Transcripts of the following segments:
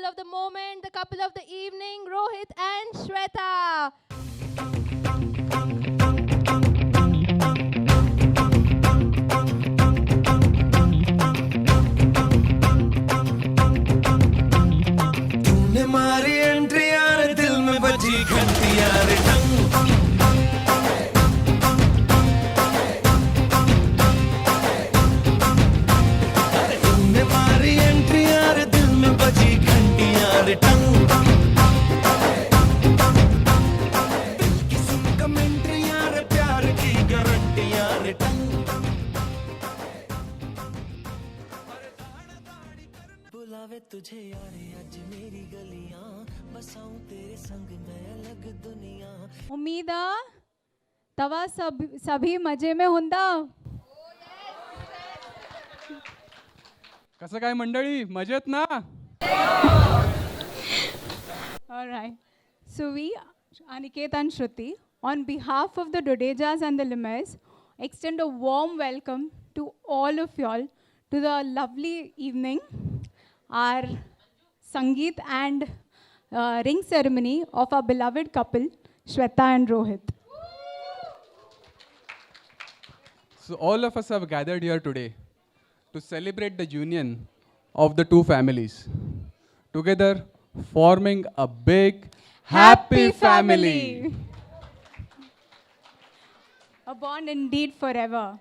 couple of the moment, the couple of the evening, Rohit and Shweta. तूने मारी entry यार दिल में बजी घंटी यार टंग तूने मारी एंट्री यार दिल में बजी घंटी यार टंग दिल की सुन कमेंट्री यार प्यार की गारंटी यार टंग बुलावे तुझे यारे आज मेरी गलियां बसाऊं तेरे संग मैं अलग दुनिया उम्मीद तवा सभी मजे में हुंदा. कसं काय मंडळी मजेत ना. All right. So we, Aniket and Shruti, on behalf of the Dodejas and the Limes, extend a warm welcome to all of y'all to the lovely evening, our Sangeet and ring ceremony of our beloved couple, Shweta and Rohit. So all of us have gathered here today to celebrate the union of the two families, together forming a big happy family. A bond indeed forever.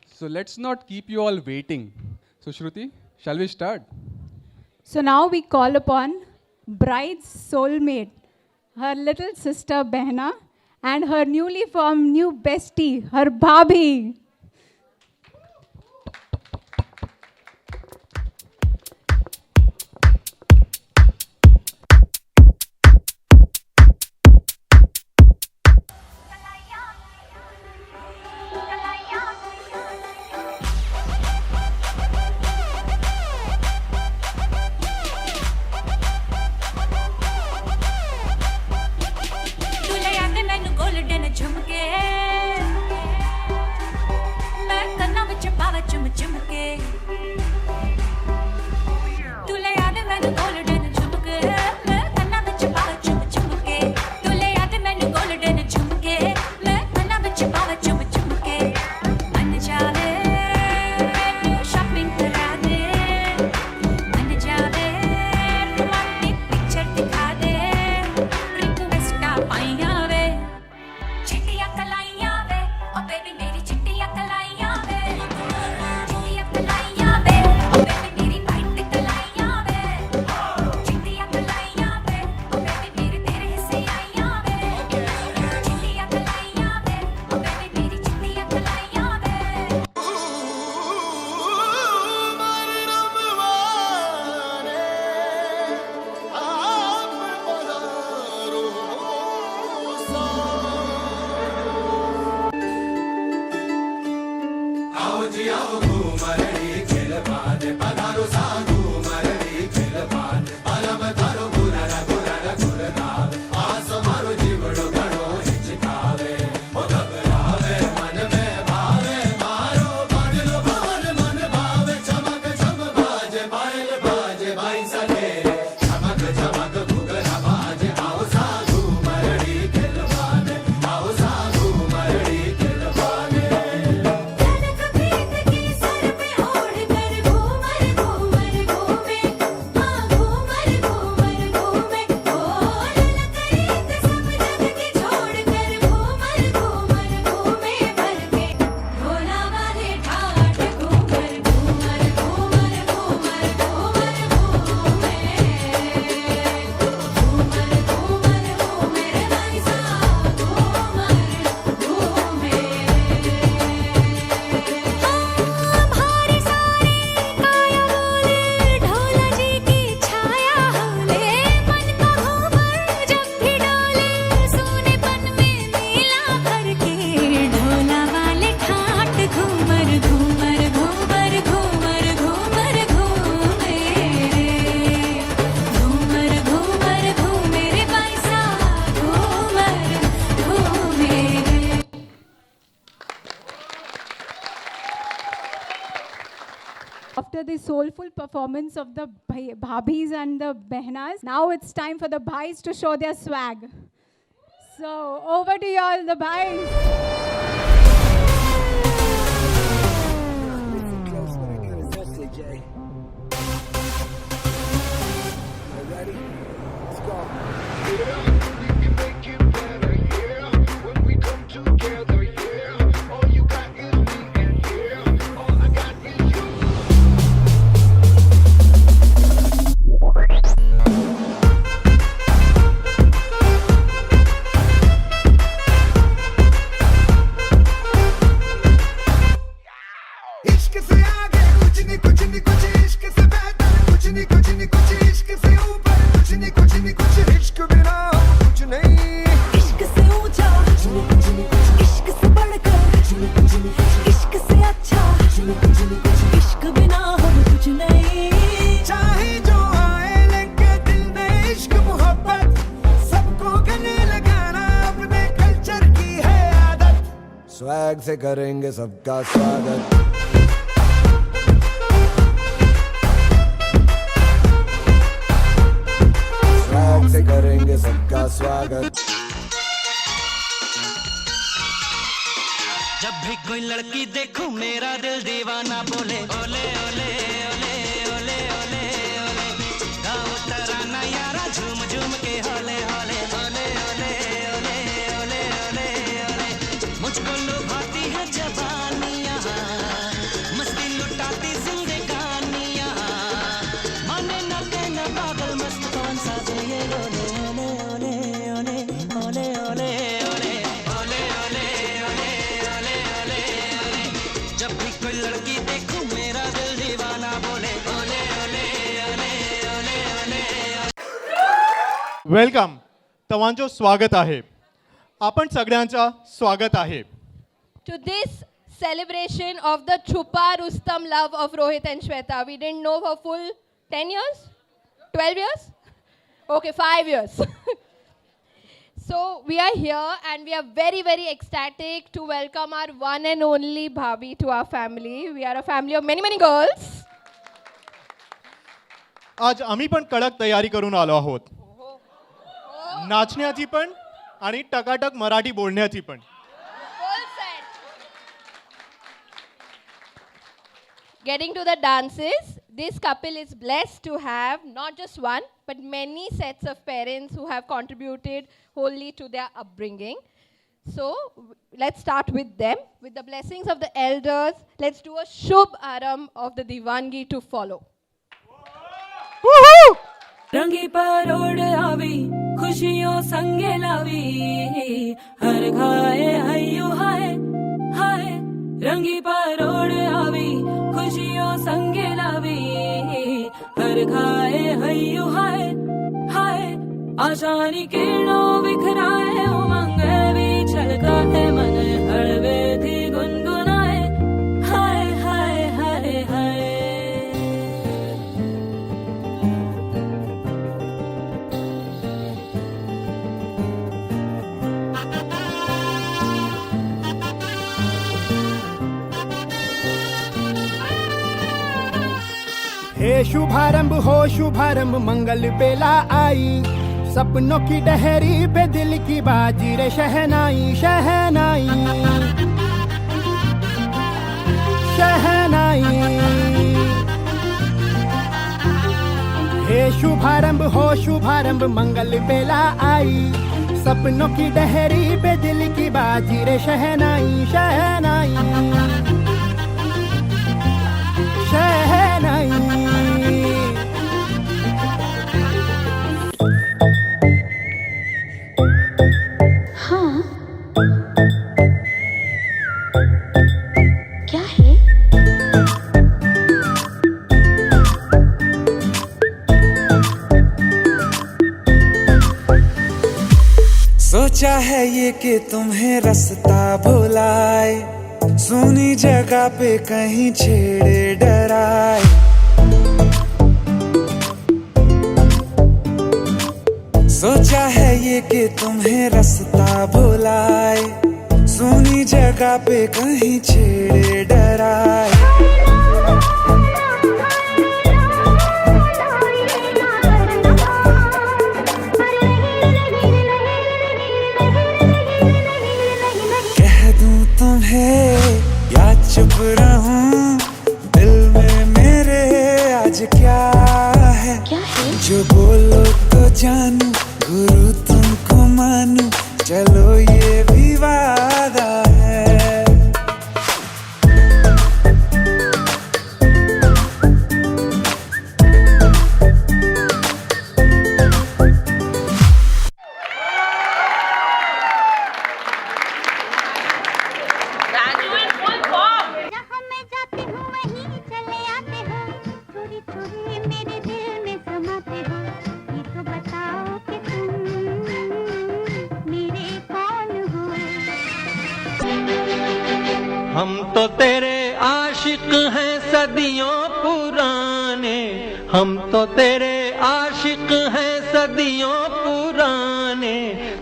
So let's not keep you all waiting. So Shruti, shall we start? So now we call upon bride's soulmate, her little sister Behna, and her newly formed new bestie, her Bhabhi. after the soulful performance of the bhabis and the behnas, now it's time for the bhais to show their swag. So over to you all, the bhais. Swag से करेंगे सबका स्वागत। Swag से करेंगे सबका स्वागत। जब भी कोई लड़की देखूं मेरा दिल दीवाना बोले ओले ओले ओले ओले ओले ओले, गाओ तराना यारा झूम झूम के होले होले ओले ओले ओले ओले ओले ओले। मुझको लुभाती है जवानियाँ, मस्ती लुटाती जिंदगानियाँ, माने न कहना पागल मस्त कौन सा तो ये ओले ओले ओले ओले ओले ओले ओले ओले ओले ओले ओले ओले। जब भी कोई लड़की देखूं मेरा दिल दीवाना बोले ओले ओले ओले ओले ओले। वेलकम, तवांचो स्वागत आहे। आपण सगळ्यांचा स्वागत आहे To this celebration of the Chupa Rustam love of Rohit and Shweta. We didn't know for full 10 years? 12 years? Okay, 5 years. So we are here and we are very, very ecstatic to welcome our one and only Bhabhi to our family. We are a family of many, many girls. आज आम्ही पण कडक तयारी करून आलो आहोत, नाचण्याची पण आणि टकाटक मराठी बोलण्याची पण। Full set. Getting to the dances, this couple is blessed to have not just one, but many sets of parents who have contributed wholly to their upbringing. So let's start with them. With the blessings of the elders, let's do a Shubh Aram of the Divangi to follow. रंगी परोड़ आवी खुशियों संगे लावी, हर घाए हयो हाय हाय। रंगी परोड़ आवी खुशियों संगे लावी, हर घाए हयो हाय हाय। आशानी किरणों बिखराए उमंग भी छलकाए, मन हड़वे थी गुनगुनाए हाय हाय हाय हाय। हे शुभारंभ हो शुभारंभ मंगल बेला आई, सपनों की डहरी पे दिल की बाजी रे शहनाई शहनाई शहनाई। हे शुभारंभ हो शुभारंभ मंगल बेला आई, सपनों की डहरी पे दिल की बाजी रे शहनाई शहनाई शहनाई। हाँ क्या है? सोचा है ये कि तुम्हें रास्ता भुलाए, सुनी जगह पे कहीं छेड़े डराए। सोचा है ये कि तुम्हें रास्ता भुलाए, सुनी जगह पे कहीं छेड़े डराए। चुप रहूं, दिल में मेरे आज क्या है? जो बोलो तो जानू, गुरु तुमको मानू, चलो ये भी वादा है। जहाँ मैं जाती हूँ वहीं चले आते हो, चोरी चोरी मेरे दिल में समाते हो। ये तो बताओ कि तुम मेरे कौन हो? हम तो तेरे आशिक हैं सदियों पुराने, हम तो तेरे आशिक हैं सदियों पुराने,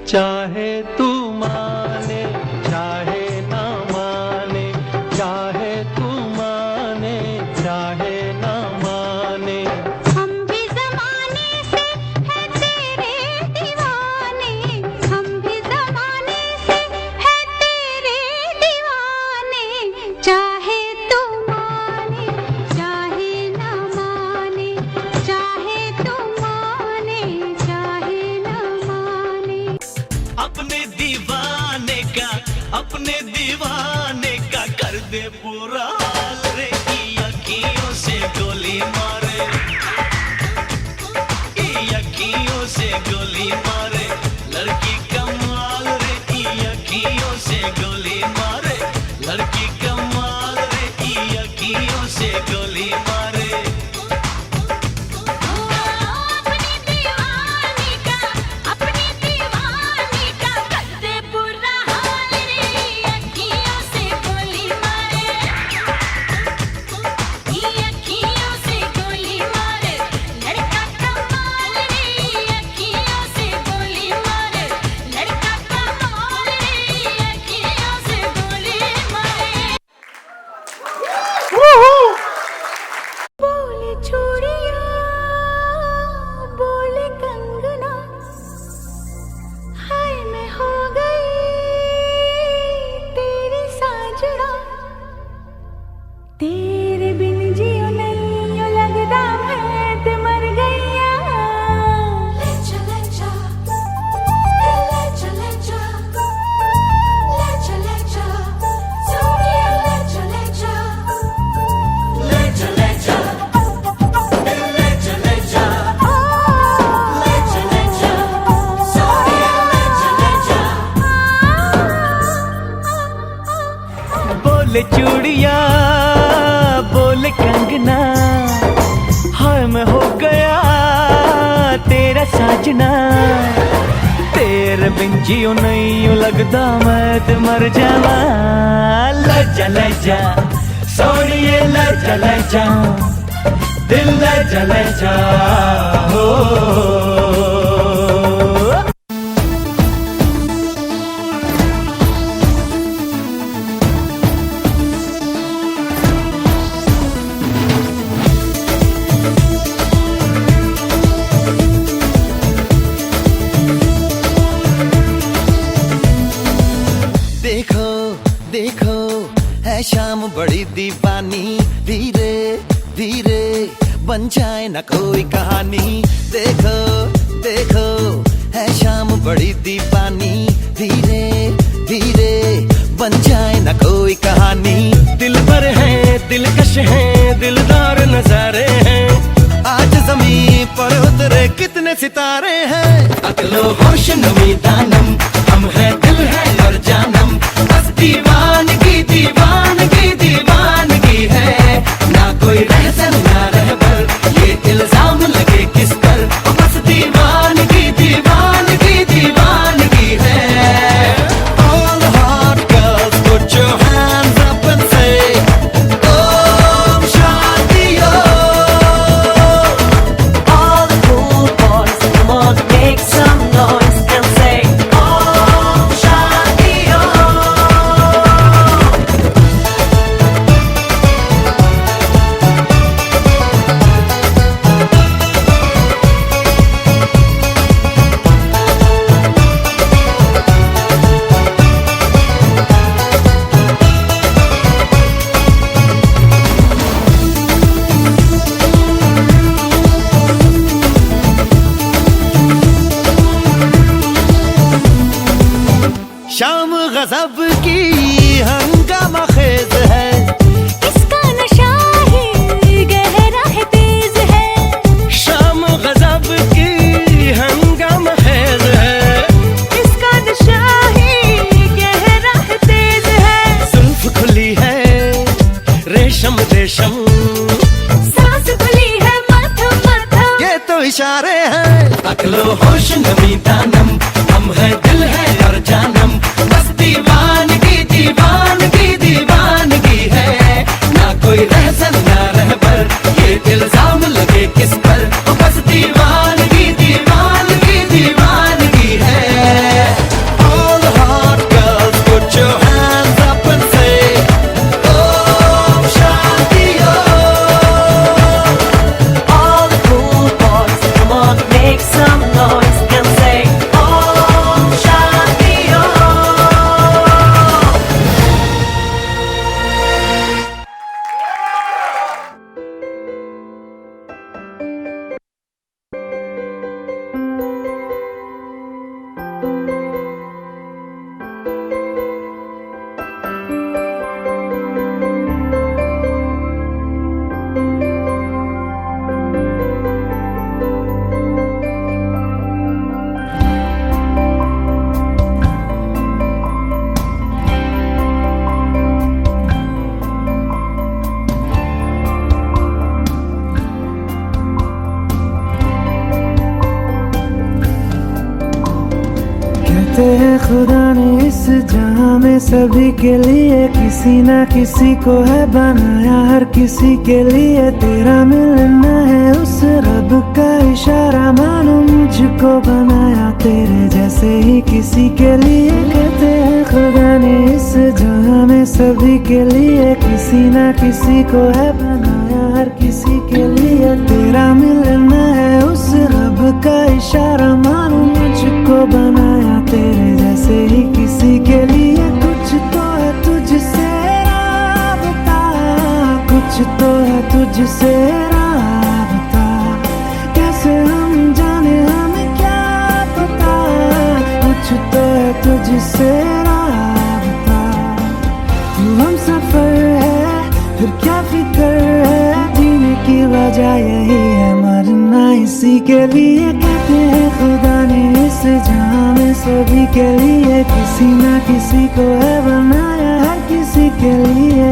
चाहे तू माने चाहे ना माने, चाहे तू माने चाहे ना माने। हम भी ज़माने से हैं तेरे दीवाने, हम भी ज़माने से हैं तेरे दीवाने, चाहे तू माने चाहे ना माने, चाहे तू माने चाहे ना माने। अपने दीवाने का कर दे पूरा हाल रे, की अखियों से गोली मारे, की अखियों से गोली मारे, लड़की कमाल रे, की अखियों से गोली मारे, लड़की कमाल रे, की अखियों से गोली मारे। अपने दीवाने का कर दे बुरा हाल रे, अखियों से गोली मारे, अखियों से गोली मारे, लड़का कमाल रे, अखियों से गोली मारे, लड़का कमाल रे, अखियों से गोली मारे। बोले चूड़िया बोले कंगना, हाय मैं हो गई तेरी साजना, तेरे बिन जियो नहीं यो लगदा मैं ते मर गईया। ले चले जा, ले चले जा, ले चले जा, सोनिया ले चले जा, ले चले जा, ले चले जा, ले चले जा, सोनिया ले चले जा। बोले चूड़िया बोले कंगना, हाय मैं हो गया तेरा साजना, तेरे बिन जियो नहीं यूं लगदा मैं ते मर जावा। ले चले जा सोनिए ले चले जा, दिल ले चले जा हो। देखो देखो है शाम बड़ी दीवानी, धीरे धीरे बन जाए न कोई कहानी। देखो देखो है शाम बड़ी दीवानी, धीरे धीरे बन जाए न कोई कहानी। दिल भर है दिलकश है दिलदार नजारे हैं, आज जमीन पर उतरे कितने सितारे हैं। अकलो होश नमी दानम, हम है दिल है और जानम, बस दीवानगी दीवानगी दीवानगी है, ना कोई रहसन ना रहबर, ये इल्जाम लगे किस पर, बस दीवानगी दीवानगी दीवानगी है। All the hot girls put your hands up and say Om Shanti Om. All the cool boys come on make some noise and say Om शाम गजब की हंगामा खेज है, इसका नशा ही गहरा है तेज है, शाम गजब की हंगामा खेज है, इसका नशा ही गहरा है तेज है, जुल्फ खुली है रेशम रेशम, सांस खुली है माथा माथा, ये तो इशारे हैं। अकलो होश नमी दानम, हम है दिल है और जानम, बस दीवानगी दीवानगी दीवानगी है, ना कोई रहसन ना रहबर, ये इल्जाम लगे किस पर, बस दीवानगी दीवानगी दीवानगी है। All the hot girls put your hands up and say Om Shanti Om. all the cool boys, come on, make some noise and say Om Shanti Om. कहते हैं खुदा ने इस जहां में सभी के लिए किसी ना किसी को है बनाया, हर किसी के लिए तेरा मिलना है उस रब का इशारा, मानो मुझको बनाया तेरे जैसे ही किसी के लिए। कहते हैं खुदा ने इस जहां में सभी के लिए किसी ना किसी को है बनाया, हर किसी के लिए तेरा मिलना है उस रब का इशारा, मानो मुझको बनाया तेरे जैसे ही किसी के लिए। कुछ तो है तुझसे राबता, कुछ तो है तुझसे राबता, कैसे हम जाने हमें क्या पता, कुछ तो है तुझसे राबता। तू हम सफर है फिर क्या फिक्र है, जीने की वजह यही है मरना इसी के लिए। कहते हैं खुदा ने इस जहां में सभी के लिए किसी ना किसी को है बनाया, हर किसी के लिए।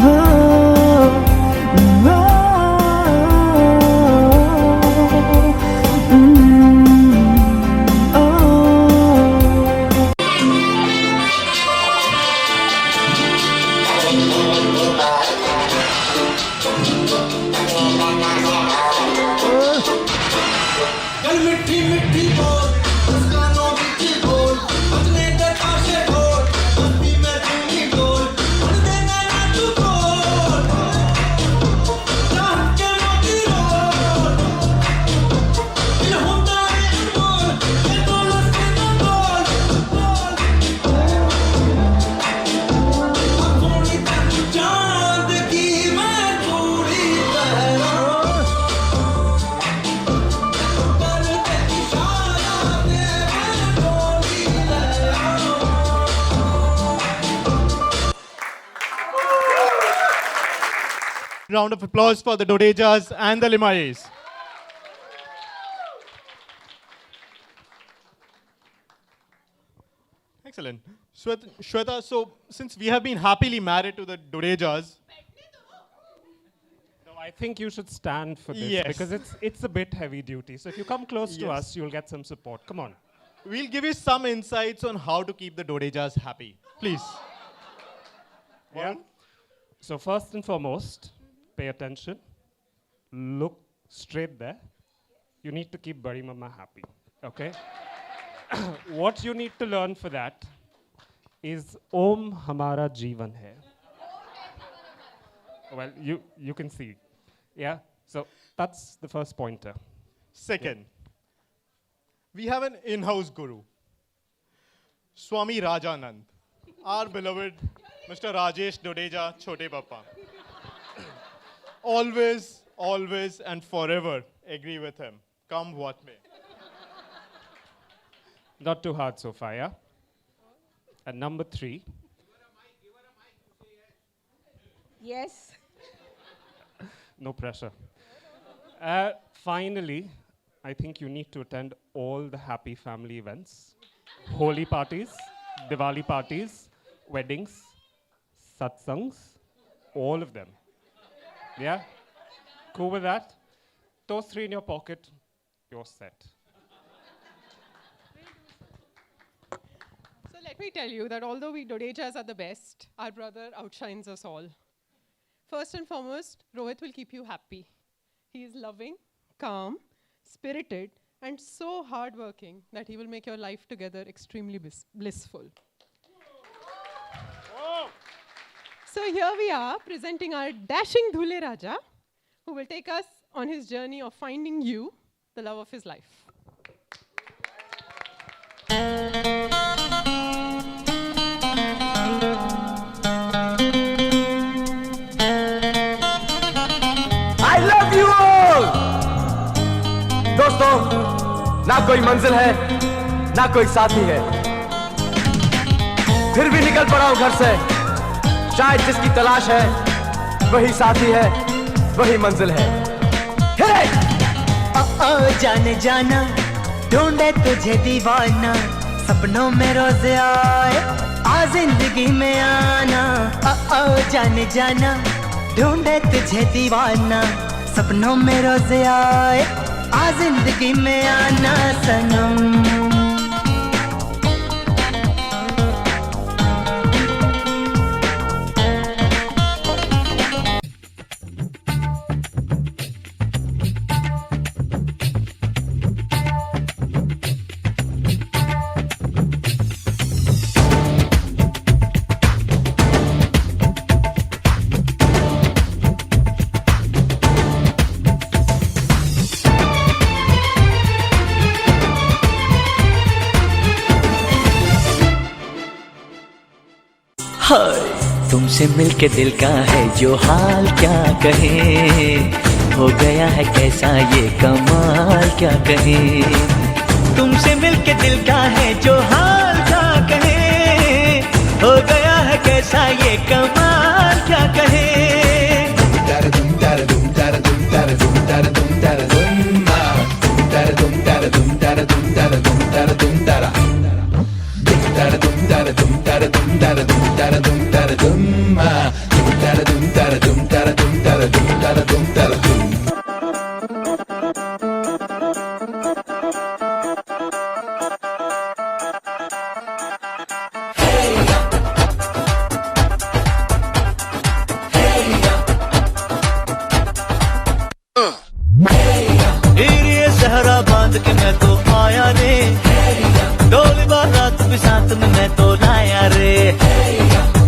ओ, ओ, ओ, मिट्टी मिट्टी बोल, मुस्कानों की बोल, अपने दरवाजे बोल, मस्ती में तुम्ही बोल, उड़ देना ना तू बोल, चाहत के मोती रोल, दिल होता है अनमोल, ये बोल उसके तो बोल, अब थोड़ी तक चांद की मैं थोड़ी बहरा, Round of applause for the Dodejas and the Limayes. Excellent. Shweta, so since we have been happily married to the Dodejas, No, I think you should stand for this Yes. because it's a bit heavy duty. So if you come close to Yes. us, you'll get some support. Come on. we'll give you some insights on how to keep the Dodejas happy. Please. Yeah. So first and foremost, pay attention. Look straight there. You need to keep Bari Mama happy. Okay? What you need to learn for that is Om Hamara Jeevan Hai. Well, you can see. Yeah? So that's the first pointer. Second, we have an in-house guru, Swami Rajanand, our beloved Mr. Rajesh Dodeja Chote Papa. Always, always and forever agree with him, come what may. Not too hard so far, yeah? And number 3. Yes. No pressure. Finally, I think you need to attend all the happy family events. Holi parties, Diwali parties, weddings, satsangs, all of them. Yeah? Cool with that? Those 3 in your pocket, you're set. So let me tell you that although we Dodejas are the best, our brother outshines us all. First and foremost, Rohit will keep you happy. He is loving, calm, spirited, and so hardworking that he will make your life together extremely blissful. So here we are presenting our dashing Dhule Raja, who will take us on his journey of finding you, the love of his life. I love you all! दोस्तों, ना कोई मंजिल है, ना कोई साथी है, फिर भी निकल पड़ा हूं घर से। शायद जिसकी तलाश है, वही साथी है, वही मंजिल है। जाने जाना ढूंढे तुझे दीवाना, सपनों में रोज आए आ जिंदगी में आना। जाने जाना ढूंढे तुझे दीवाना, सपनों में रोज आए आ जिंदगी में आना सनम। तुमसे मिलके दिल का है जो हाल क्या कहे, हो गया है कैसा ये कमाल क्या कहे। तुमसे मिलके दिल का है जो हाल क्या कहे, हो गया है कैसा ये कमाल क्या कहे। सहरा बांध के मैं तो आया रे, डोली बारात भी साथ में मैं तो लाया रे।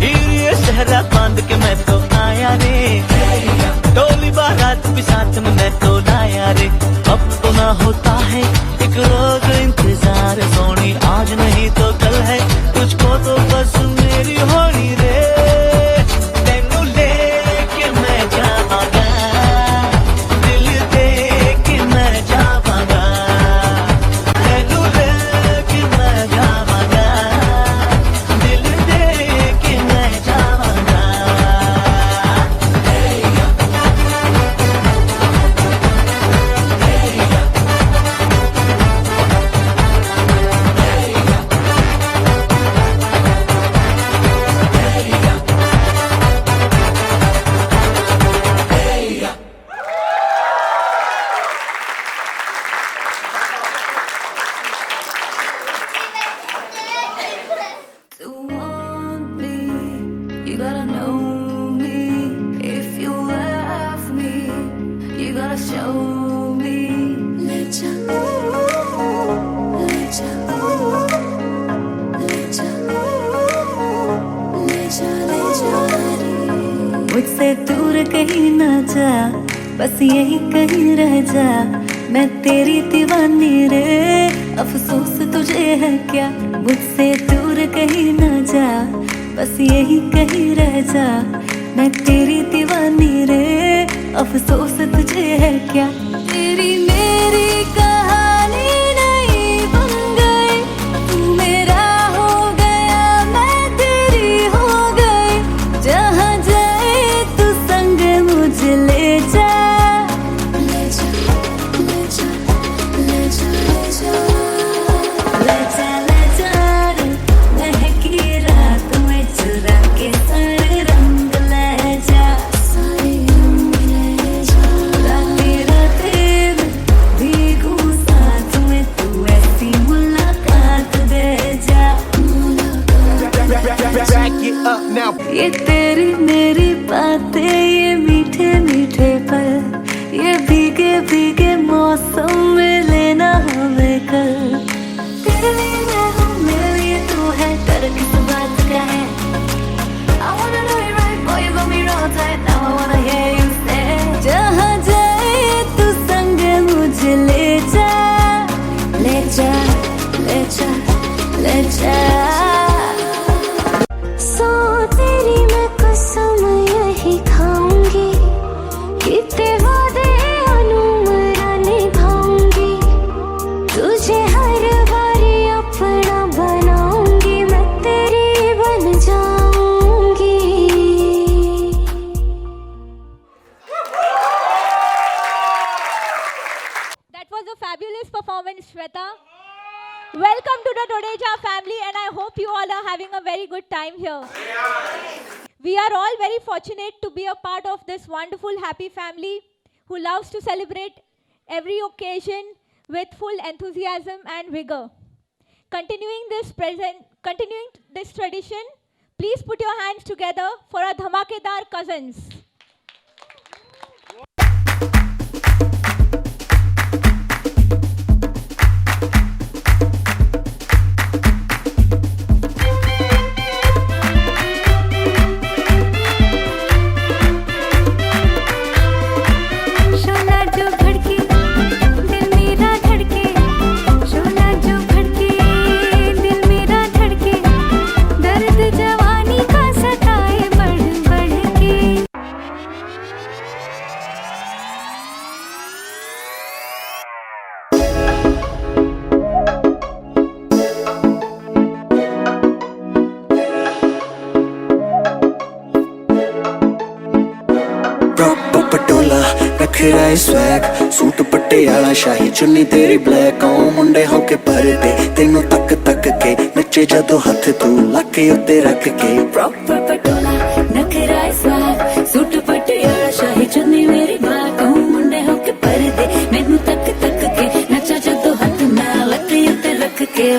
ये सहरा बांध के मैं तो आया रे, डोली बारात भी साथ में मैं तो लाया रे। अब तो ना होता है एक रोज इंतजार सोनी, आज नहीं तो कल है तुझको तो बस मेरी होनी रे। तेनू लेके मैं जावांगा, दिल दे के मैं जावांगा, तेनू लेके मैं जावांगा, दिल दे के मैं जावांगा। To want me, you gotta know me. If you love me, you gotta show me. Let ya, let ya, let ya, let ya, let ya. मुझसे दूर कहीं ना जा, बस यही कहीं रह जा। मैं तेरी दीवानी रे, अफसोस तुझे है क्या। मुझसे दूर कहीं ना जा, बस यही कहीं रह जा। मैं तेरी दीवानी रे, अफसोस तुझे है क्या। तेरी मेरी कहानी नहीं बन गई, ये तेरी मेरी बातें, ये मीठे मीठे पल, ये भीगे भीगे मौसम में लेना हमें कल। तेरे लिए मैं हूँ, मेरे लिए तू है, डर किस बात का है? I wanna do it right, boy, you got me wrong tight, now I wanna hear you say, जहाँ जाए तू संग मुझे ले जा, ले जा, ले जा, ले जा। सो तेरी मैं कसम यही खाऊंगी, कितने वादे अनुमरा निभाऊंगी, तुझे हर बारी अपना बनाऊंगी, मैं तेरी बन जाऊंगी। That was a fabulous performance, Shweta. Welcome to the Dodeja family, and I hope you all are having a very good time here. We are all very fortunate to be a part of this wonderful, happy family who loves to celebrate every occasion with full enthusiasm and vigor. Continuing this tradition, please put your hands together for our Dhamakedar cousins. शोला जो भड़के, दिल मेरा धड़के, शोला जो भड़के, दिल मेरा धड़के, दर्द जवानी का सताए बढ़ बढ़ के। प्रॉपर पटोला नखरा स्वैग, सूट पटियाला शाही चुन्नी तेरी ब्लैक, ओ मुंडे होके परदे तेनू तक तक के नचे जदों हथ तू लाके उत्ते रख के। प्रॉपर पटोला नखरा स्वाग, सूट पटियाला शाही चुन्नी मेरी बात, ओ मुंडे होके परदे मैनू तक तक के नचा जदों हथ मैं लके उत्ते रख के।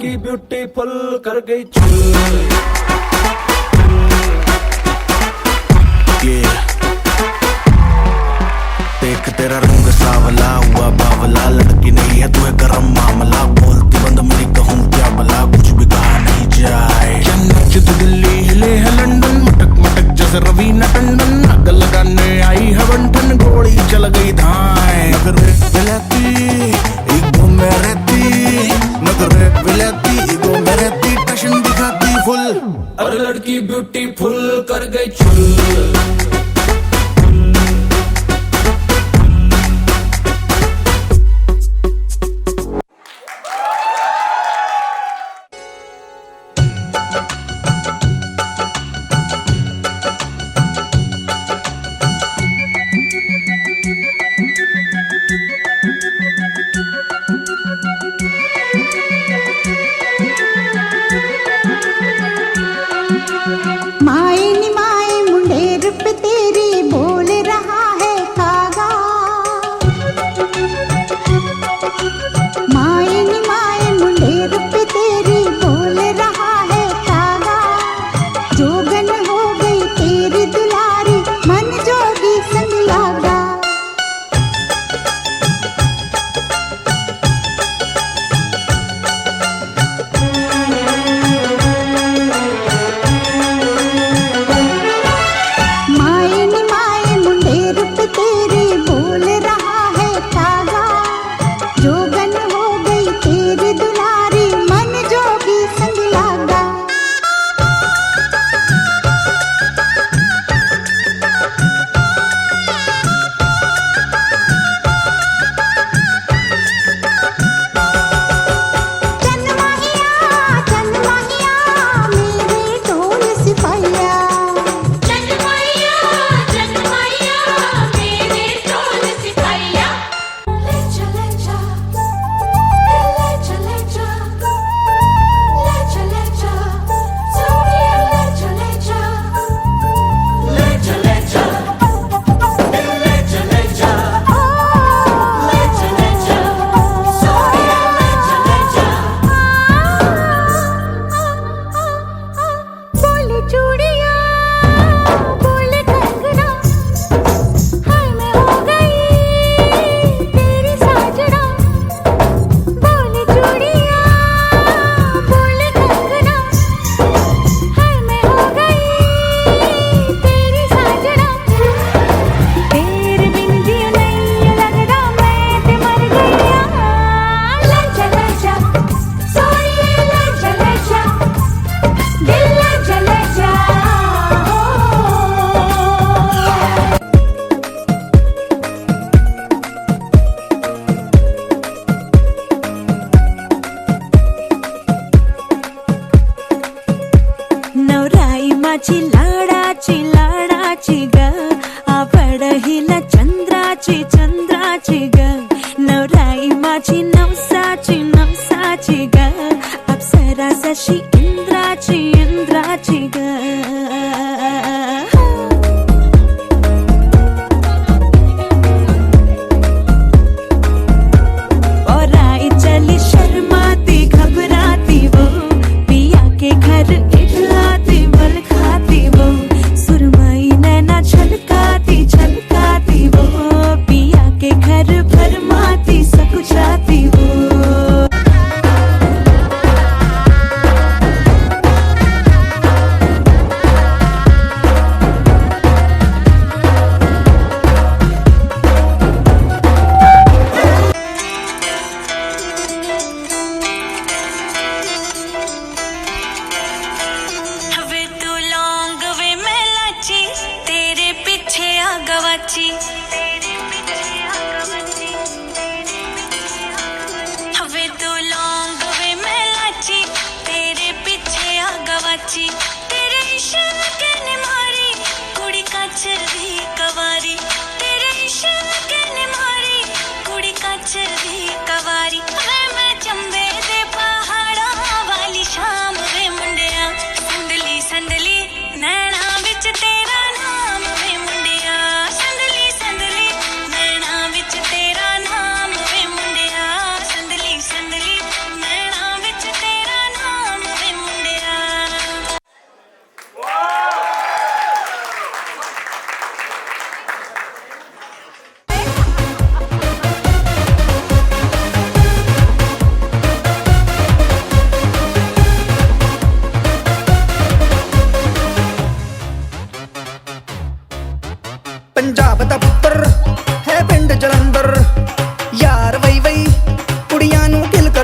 लड़की ब्यूटीफुल कर गई चुल। देख तेरा रंग सावला हुआ बावला, लड़की नहीं है तू है गरम मामला। बोलती बंद मेरी कहूँ क्या भला, कुछ भी कहा नहीं जाए। क्या नाच तू दिल्ली हिले है लंदन, मटक मटक जैसे रवीना टंडन। आग लगाने आई है बंठन, गोली चल गई धाए। नखरे विलाती ईगो में रहती, नखरे विलाती ईगो में रहती, टशन दिखाती फुल। और लड़की ब्यूटीफुल कर गई चुल।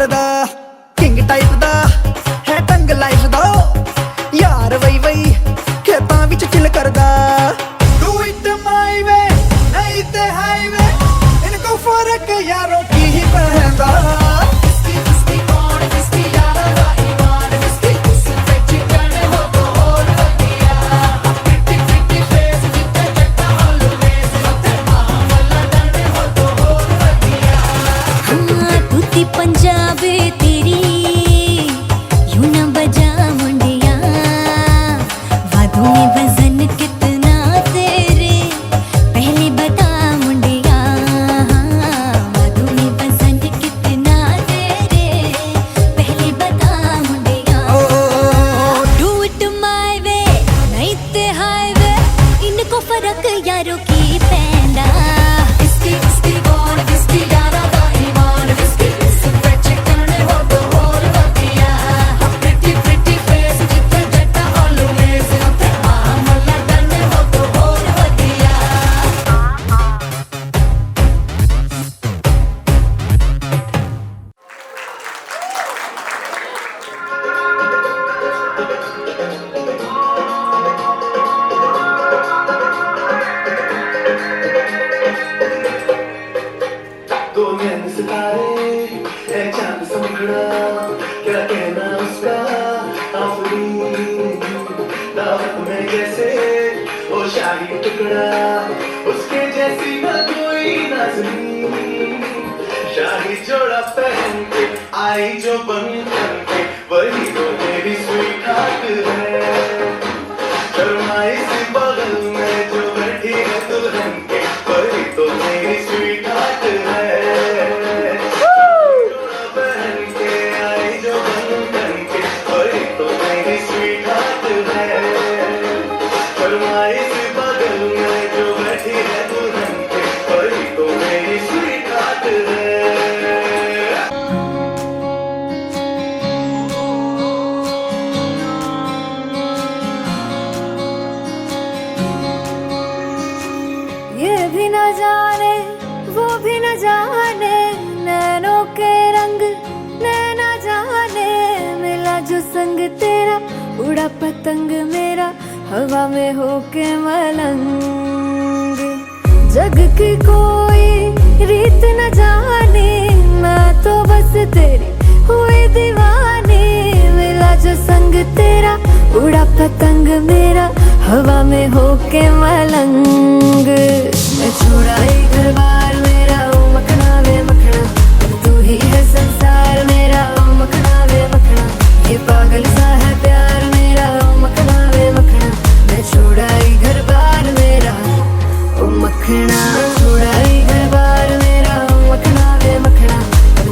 करदा किंग टाइप दा है तंग लाइफ दा यार वई वई खेतां विच चिल करदा डू इट माई वे नहीं ते हाईवे इनको फर्क यारों की ही पहनदा पंजाबी तेरी यूं न बजा मुंडिया वादों में वजन कितना तेरे पहले बता मुंडिया वादों में वजन कितना तेरे पहले बता मुंडिया डू इट माई वे नहीं ते हाईवे इनको फर्क यारों की पैंदा इसकी इसकी कौन इसकी यारा दा ईमान इसकी उसके जैसी न कोई नाज़नीं शाही जोड़ा पहन के आई जो बन के वही तो मेरी स्वीट हार्ट है शर्माई सी बगल में जो बैठी है दुल्हन के वही तो मेरी स्वीट हार्ट है जोड़ा पहन के आई जो बन के वही तो मेरी स्वीट हार्ट है शर्माई सी बगल में जो बैठी है दुल्हन के वही तो मेरी स्वीट हार्ट है ये भी न जाने वो भी न जाने नैनों के रंग नैना जाने मिला जो संग तेरा उड़ा पतंग मेरा हवा में होके मलंग जग की कोई रीत न जाने मैं तो बस तेरी हुई दीवानी मिला जो संग तेरा उड़ा पतंग मेरा हवा में होके मलंग मैं छोड़ाई घर बार मेरा ओ मखना वे मखना तू ही है संसार मेरा ओ मखना वे मखना ये पागल सा है प्यार मेरा ओ मखना वे मखना मैं छोड़ाई घर बार मेरा ओ मखना छोड़ाई घर बार मेरा ओ मखना वे मखना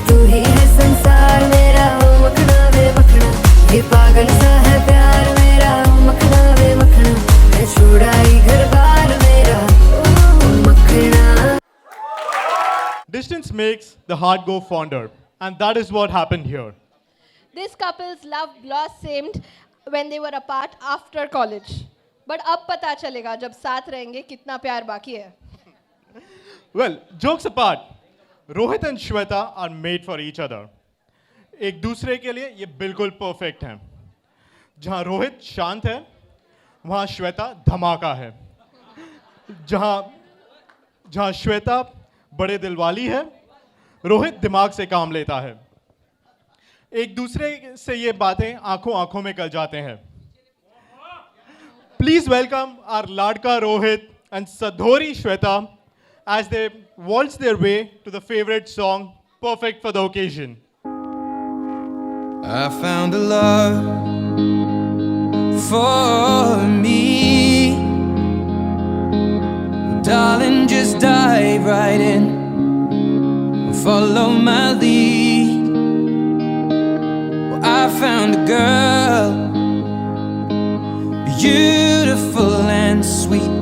तू ही है संसार मेरा ओ मखना वे मखना ये पागल सा है प्यार मेरा ओ मखना वे मखना मैं छोड़ाई घर बार मेरा ओ मखना Distance makes the heart go fonder, and that is what happened here. This couple's love blossomed when they were apart after college. But अब पता चलेगा जब साथ रहेंगे कितना प्यार बाकी है. Well, jokes apart, Rohit and Shweta are made for each other. एक दूसरे के लिए ये बिल्कुल परफेक्ट हैं. जहाँ रोहित शांत है, वहाँ श्वेता धमाका है. जहाँ श्वेता बड़े दिल वाली है, रोहित दिमाग से काम लेता है. एक दूसरे से ये बातें आंखों आंखों में कर जाते हैं. Please welcome our Ladka Rohit and Sadhori Shweta as they waltz their way to the favorite song, perfect for the occasion. I found a love for me. Darling, just dive right in, follow my lead. Well, I found a girl, beautiful and sweet.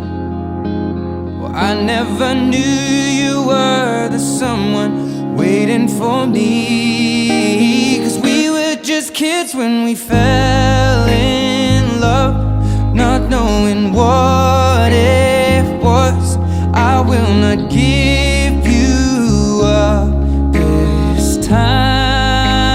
Well, I never knew you were the someone waiting for me. 'Cause we were just kids when we fell in love, not knowing what it was. I will not give you up this time.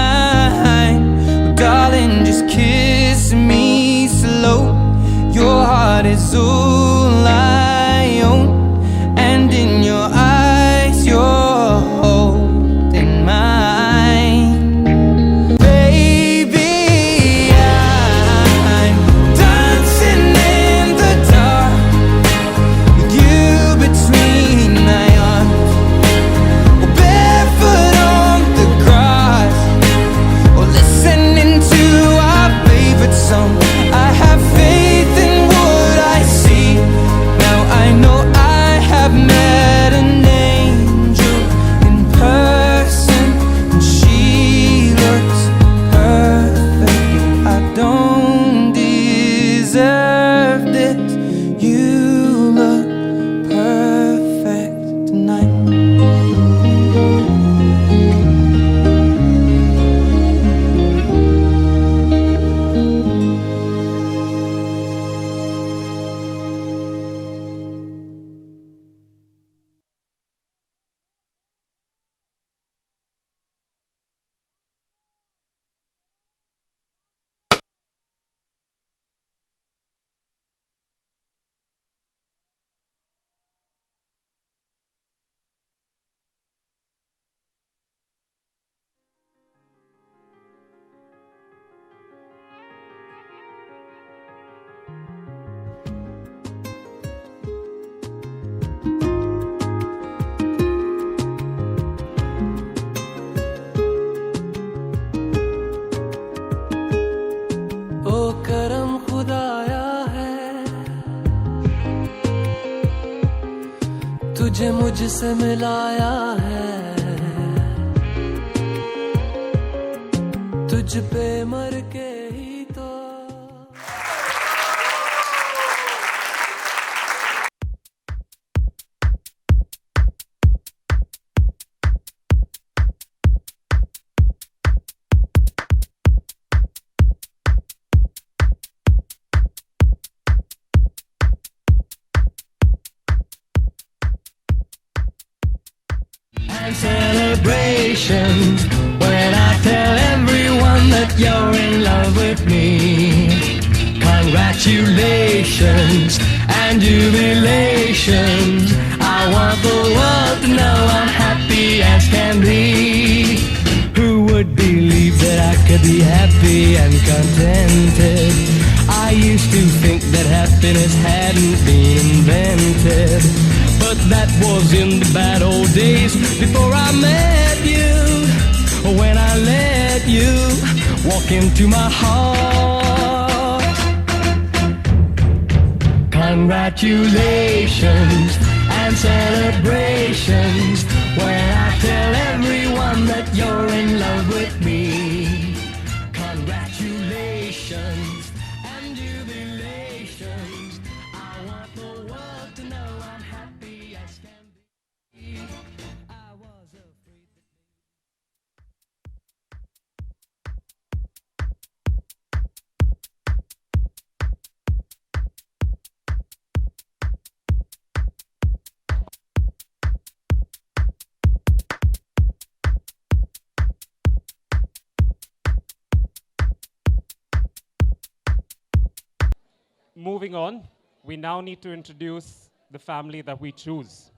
तुझसे मिलाया है, तुझ पे मर के ही तो। And celebrations when I tell everyone that you're in love with me. Congratulations and jubilations. I want the world to know I'm happy as can be. Who would believe that I could be happy and contented? I used to think that happiness hadn't been invented, but that was in the bad old days before I met you. When I let you walk into my heart. Congratulations and celebrations when I tell everyone that you're in love with me. Congratulations and jubilations. I want the world to know I'm happy as can be. I was afraid that Moving on, we now need to introduce the family that we choose.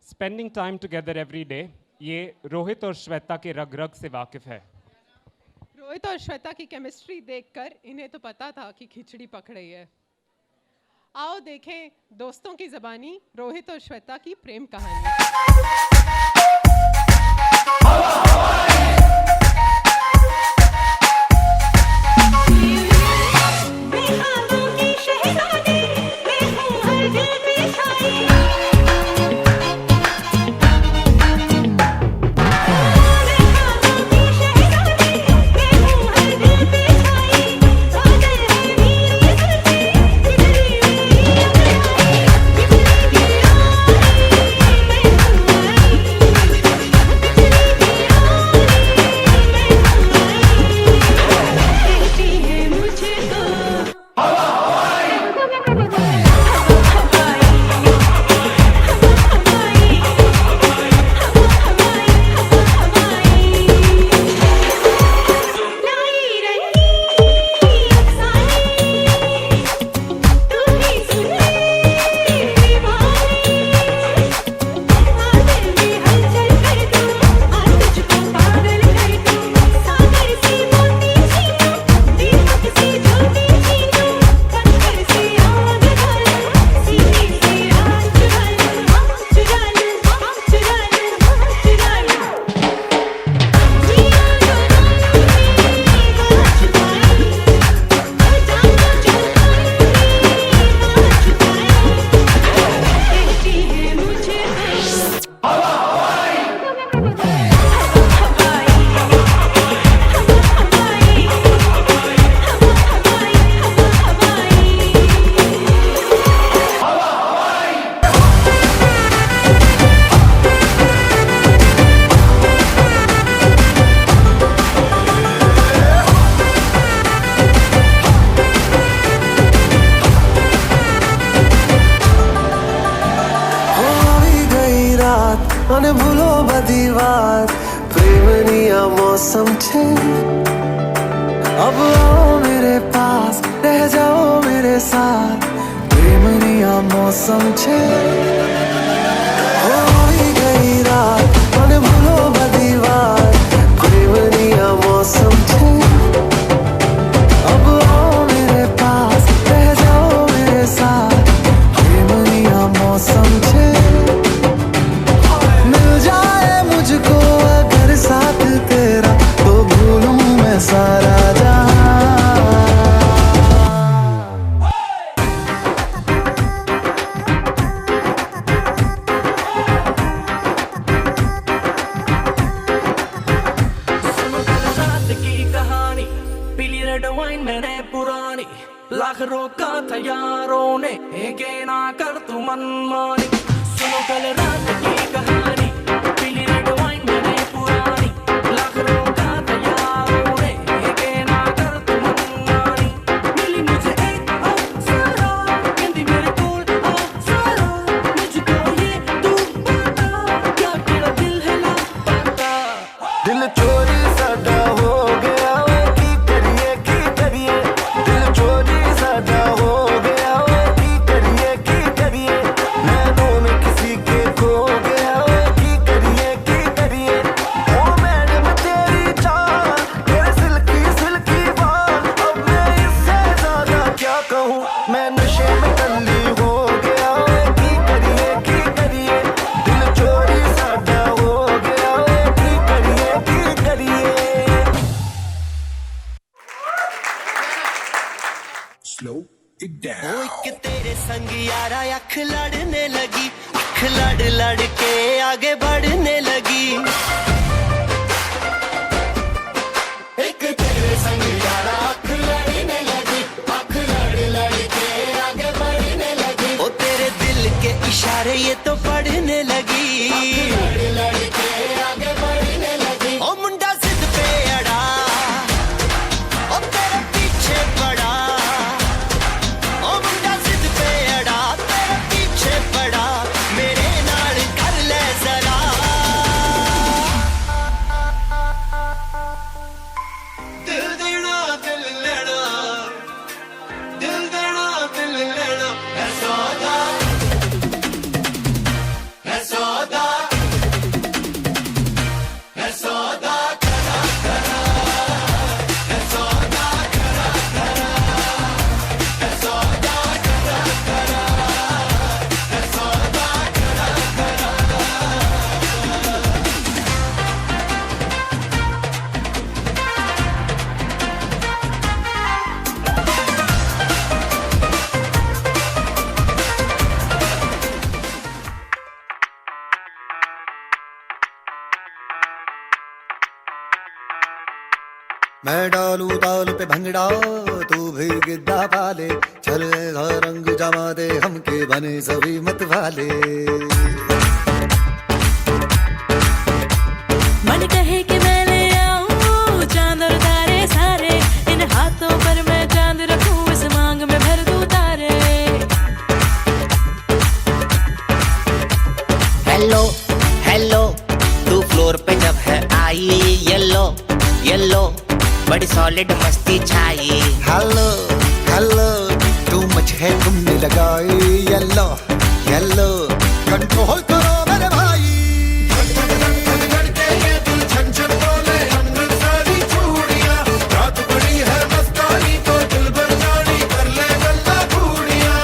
Spending time together every day, ये रोहित और श्वेता के रग रग से वाकिफ है. रोहित और श्वेता की केमिस्ट्री देखकर इन्हें तो पता था कि खिचड़ी पक रही है. आओ देखें दोस्तों की ज़बानी रोहित और श्वेता की प्रेम कहानी. અને ભૂલો બધી વાત પ્રેમની આ મૌસમ છે अब आओ मेरे पास रह जाओ मेरे साथ प्रेमनी आ मौसम छे होई गई रात અને ભૂલો બધી વાત પ્રેમની આ मौसम छे अब आओ मेरे पास रह जाओ मेरे साथ प्रेमनी आ मौसम छे मिल जाए मुझको अगर साथ तेरा तो भूलूं मैं सारा जहां रेड वाइन मैंने पुरानी, लाख रोका था यारों ने, एक ना कर तू मनमानी। सुनो कल रात की कहानी, पीली रेड वाइन मैंने पुरानी, लाख रोका था यारों ने, एक ना कर तू मनमानी। मिली मुझे एक अप्सरा, कहती मेरे कोल अप्सरा, मुझको ये तू बता, क्या तेरा दिल है लापता। दिल चोरी साडा हो गया वे, की करिए दिल चोरी साडा हो गया वे, की करिए नैनों में किसी के खो गया वे, की करिए ओ मैडम तेरी चाल, तेरे सिल्की बाल, अब मैं इससे ज्यादा क्या कहूँ, मैं नशे में टल्ली हो गया वे, की करिए दिल चोरी साडा हो गया वे, की करिए Slow it down. ओ एक तेरे संग यारा अख लड़ने लगी, अख लड़ के आगे बढ़ने लगी। एक तेरे संग यारा अख लड़ने लगी, अख लड़ के आगे बढ़ने लगी। ओ तेरे दिल के इशारे ये तो पढ़ने लगी, लड़ के आगे बढ़ने लगी। ओ मुंडा जिद पे अड़ा, ओ तेरे पीछे पड़ा, ओ मुंडा जिद पे अड़ा, तेरे पीछे पड़ा, मेरे नाल कर ले जरा। दिल देना दिल लेना, दिल देना दिल लेना, है सौदा, है सौदा, है सौदा करा करा, है सौदा करा करा, है सौदा करा करा, है सौदा करा करा। मैं डालू ताल पे भंगड़ा, तू भी गिद्दा पाले, चल ऐसा रंग जमा दे हमके बने सभी मत वाले। मन कहे कि मैं ले आऊं चांद और तारे सारे, इन हाथों पर मैं चांद रखूं, इस मांग में भर दूं तारे। हेलो हेलो, तू फ्लोर पे जब है आई, येलो येलो बड़ी सॉलिड मस्ती छाई। हेलो हेलो, तू मच है तुमने लगाई, येलो येलो कंट्रोल करो मेरे भाई। रात बड़ी है मस्तानी, तो दिल भर जानी, कर ले गल्ला घूड़ियां।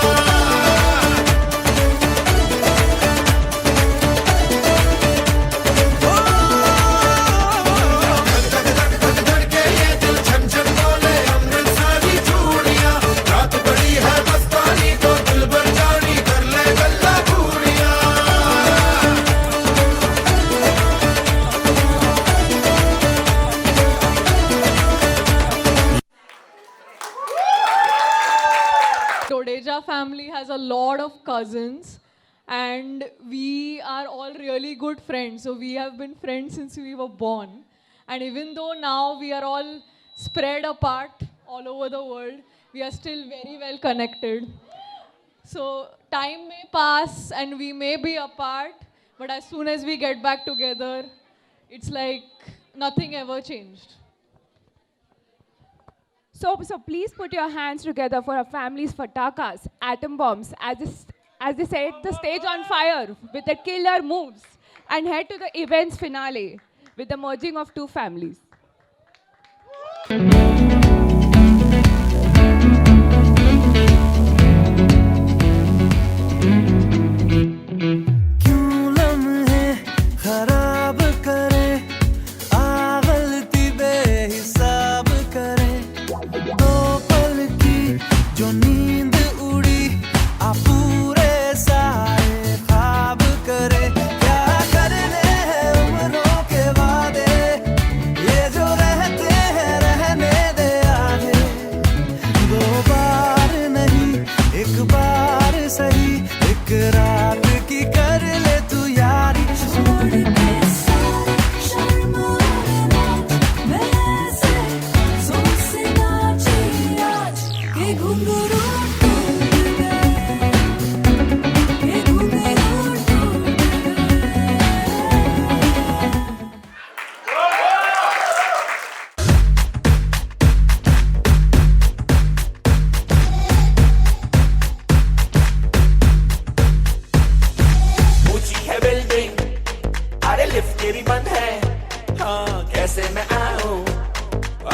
रात बड़ी है मस्तानी, तो दिल भर जानी, कर ले गल्ला घूड़ियां। Dodeja family has a lot of cousins and we are all really good friends. So we have been friends since we were born. And even though now we are all spread apart all over the world, we are still very well connected. So time may pass and we may be apart, but as soon as we get back together, it's like nothing ever changed. So please put your hands together for our family's fatakas, atom bombs, as they set the stage on fire with the killer moves and head to the event's finale with the merging of two families. क्यों लम्हे खराब करे, आ गलती बेहिसाब करे, दो पल की जो नींद उड़ी, आ पूरे सारे ख्वाब करे। क्या करने हैं उम्रों के वादे, ये जो रहते हैं रहने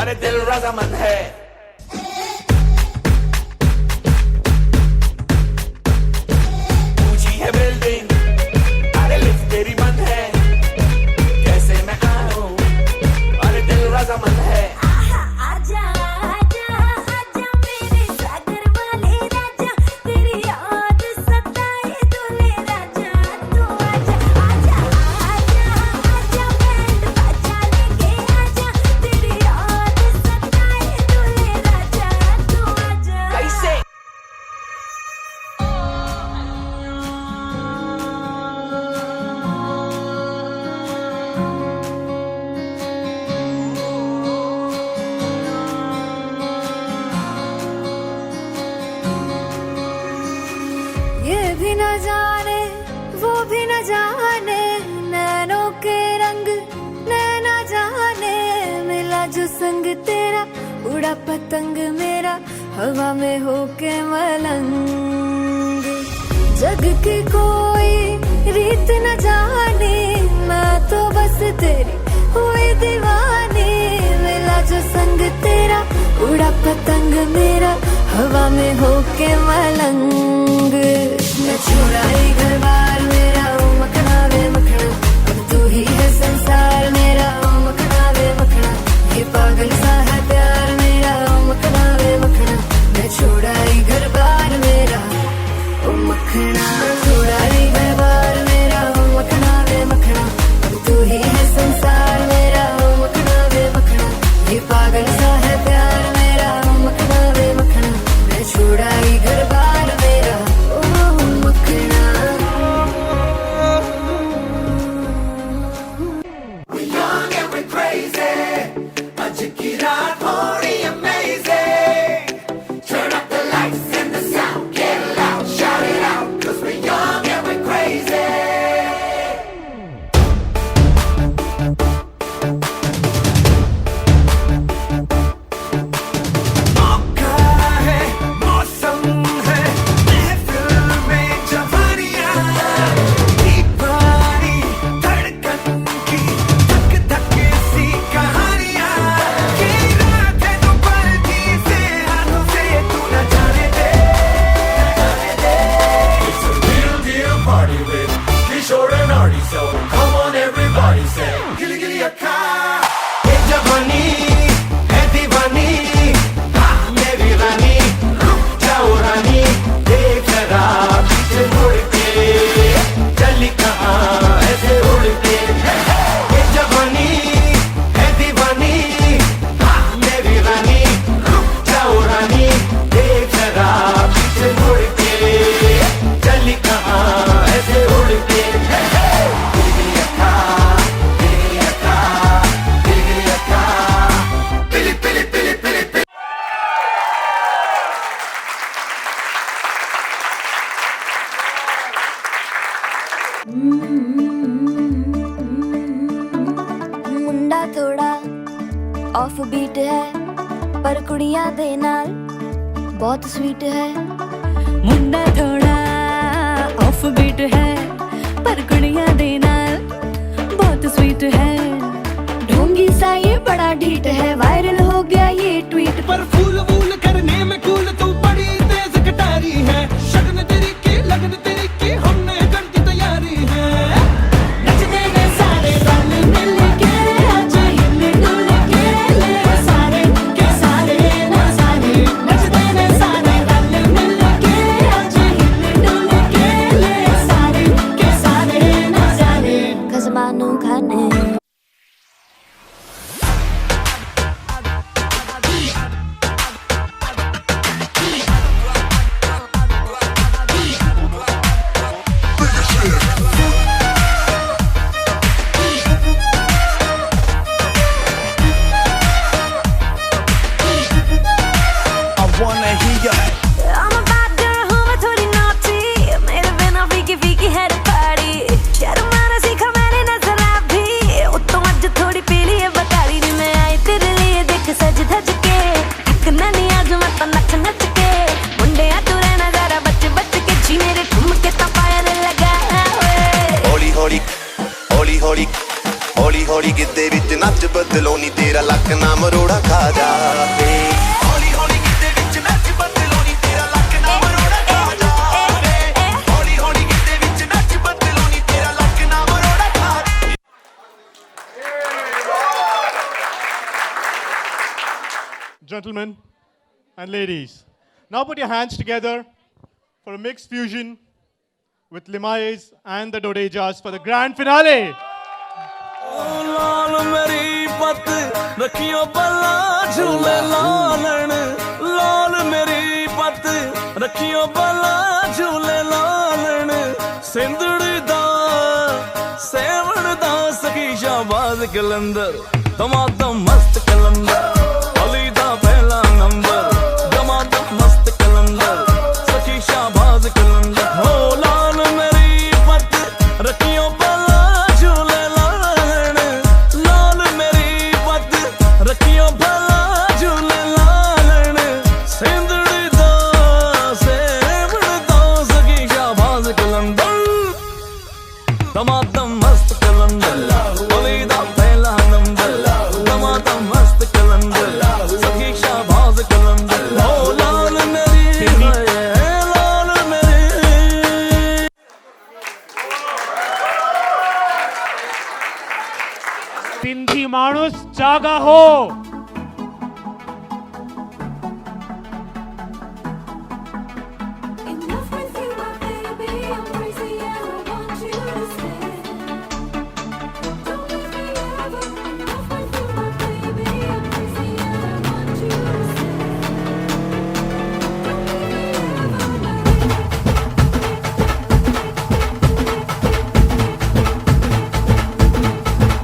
अरे दिल रजामंद है। ऊंची है बिल्डिंग, अरे लिफ्ट तेरी बंद है, कैसे मैं आऊं, अरे दिल रजामंद है। आजा आजा आजा मेरे सागर वाले राजा, तेरी याद सताए दूल्हे राजा, तू आजा आजा आजा आजा बैंड बाजा लेके आजा, तेरी याद सताए दूल्हे राजा, तू आजा। कैसे ये भी न जाने वो भी न जाने, नैनों के रंग नैना जाने, मिला जो संग तेरा उड़ा पतंग मेरा, हवा में होके मलंग। जग की कोई रीत न जाने, मैं तो बस तेरी हुई दीवानी, मिला जो संग तेरा उड़ा पतंग मेरा, हवा में होके मलंग। मैं छुड़ाई घर बार मेरा, ओ मखना वे मखना, अब तू ही है संसार मेरा, ओ मखना वे मखना, ये पागल सा है प्यार मेरा, ओ मखना वे मखना। मैं छुड़ाई घर बार मेरा, ओ मखना, छुड़ाई घर बार मेरा, ओ मखना वे मखना, अब तू ही है संसार मेरा, ओ मखना वे मखना, ये पागल सा है प्यार मेरा, ओ मखना वे मखना। मैं छुड़ाई घर बार मेरा, ओ मखना। We're young and we're crazy, आज की रात हो रही amazing, turn up the lights and the sound, get loud, shout it out, 'cause we're young and we're crazy. मौका है, मौसम है, महफिल में जवानियां, दीवानी धड़कन की धक धक सी कहानियां, ये रात है तो पलटी से हाथों से तू न जाने दे, न जाने दे। It's a real deal party with Kishore and Artie, so come on everybody say गिली गिली अक्खा, ये जवानी है दीवानी, हाँ मेरी रानी, रुक जाओ रानी, देख जरा पीछे मुड़ के, चली कहाँ ऐसे उड़ के, ये जवानी है दीवानी, हाँ मेरी रानी, रुक जाओ रानी, देख जरा पीछे मुड़ के, चली कहाँ ऐसे उड़ के, गिली गिली अक्खा, गिली गिली अक्खा, गिली गिली अक्खा, पिली पिली पिली पिली पिली। मुंडा थोड़ा ऑफ बीट है, पर कुड़ियां दे नाल बहुत स्वीट है। मुंडा थोड़ा ऑफ बीट है, पर कुड़ियां दे नाल बहुत स्वीट है। ढोंगी सा ये बड़ा ढीठ है, वायरल हो गया ये ट्वीट पर फूल वूल करने में कूल तू बड़ी तेज कटारी है, शगन तेरी की लगन तेरी की हमने कर दी तैयारी है। नचते ने सारे रल मिल के, आज हिल डुल के, ले सारे के सारे ना सारे, नचते ने सारे रल मिल के, आज हिल डुल के, ले सारे के सारे ना सारे, खजमानू खाने। I wanna hear ya. I'm a bad girl हूँ मैं थोड़ी naughty, मेरे बिना फीकी फीकी है पार्टी, शर्माना सीखा मैंने नजर भी, उत्तों आज थोड़ी पीली है बताड़ी नी, मैं आई तेरे लिए देख सज धज के, थकना नहीं आज मैं तो नच नच के, मुंडे आ तू रहना जरा बच बच के, जी मेरे ठुमके तो पायल लगा हुए। हौली हौली हौली हौली हौली हौली गिद्दे विच नच बदलो नी, तेरा लक ना मरोड़ा खा gentlemen and ladies. Now put your hands together for a mixed fusion with Limaye's and the Dodejas for the grand finale. लाल मेरी पत रखियो बल्ला झूले लालन लाल मेरी पत रखियो बल्ला झूले लालन सिंदड़ी दा सेवण दा सखी शाहबाज कलंदर दमादम मस्त कलंदर अली दा पहला नंबर दमादम मस्त कलंदर सखी शाहबाज कलंदर हो लाल मेरी पत रखियो बल्ला झूले लालन लाल मेरी पत रखियो बल्ला झूले लालन सिंदड़ी दा सेवण दा सखी शाहबाज कलंदर दमादम मस्त कलंदर अली दा पहला नंबर दमादम मस्त कलंदर सखी शाहबाज कलंदर हो लाल मेरी लाल मेरी सिंधी माणूस जागा हो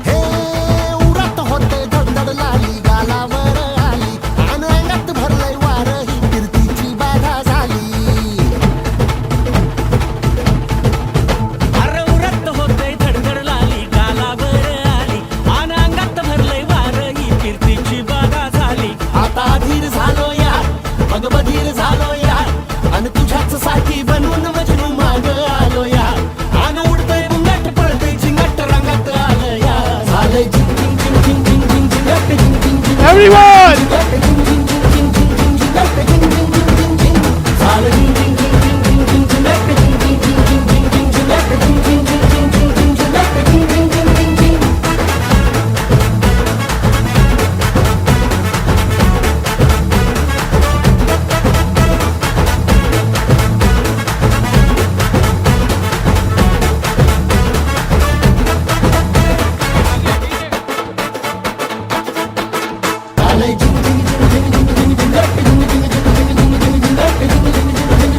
उरत होते धडधड लाली गालावर आली आणि अंगात भरलंय वार ही कीर्तीची बाधा झाली अरे उरत होते धडधड लाली गालावर आली आणि अंगात भरलंय वार ही कीर्तीची बाधा झाली आता धीर झालो यार मग बधीर झालो यार आणि तुझ्याच साठी बनवून मजनू माग आलो यार आणि उडतंय बुंगट पळतंय झिंगट रंगात आलं यार झालंय झिंग झिंग झिंग झिंग झिंग झिंग झिंगट झिंग झिंग झिंग Everyone! झिंगट झिंग झिंग झिंग झिंग झिंग झिंग झिंगट झिंग झिंग झिंग झिंग झिंग झालं झिंग झिंग झिंग झिंग झिंग झिंग झिंगट झिंग झिंग झिंग झिंग झिंग झिंग झिंगट झिंग झिंग झिंग झिंग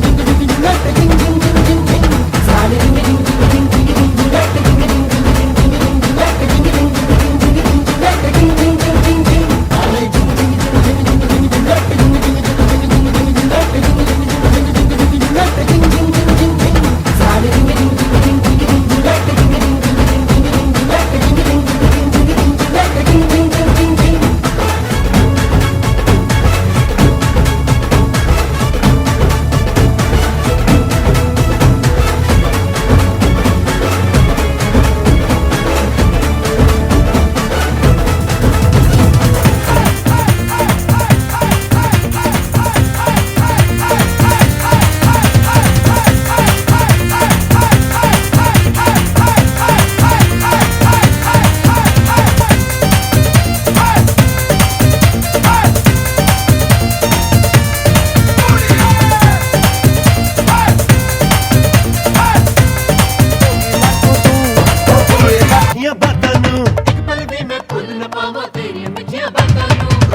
झिंग झिंग झिंगट झिंग झिंग झिंग झिंग झिंग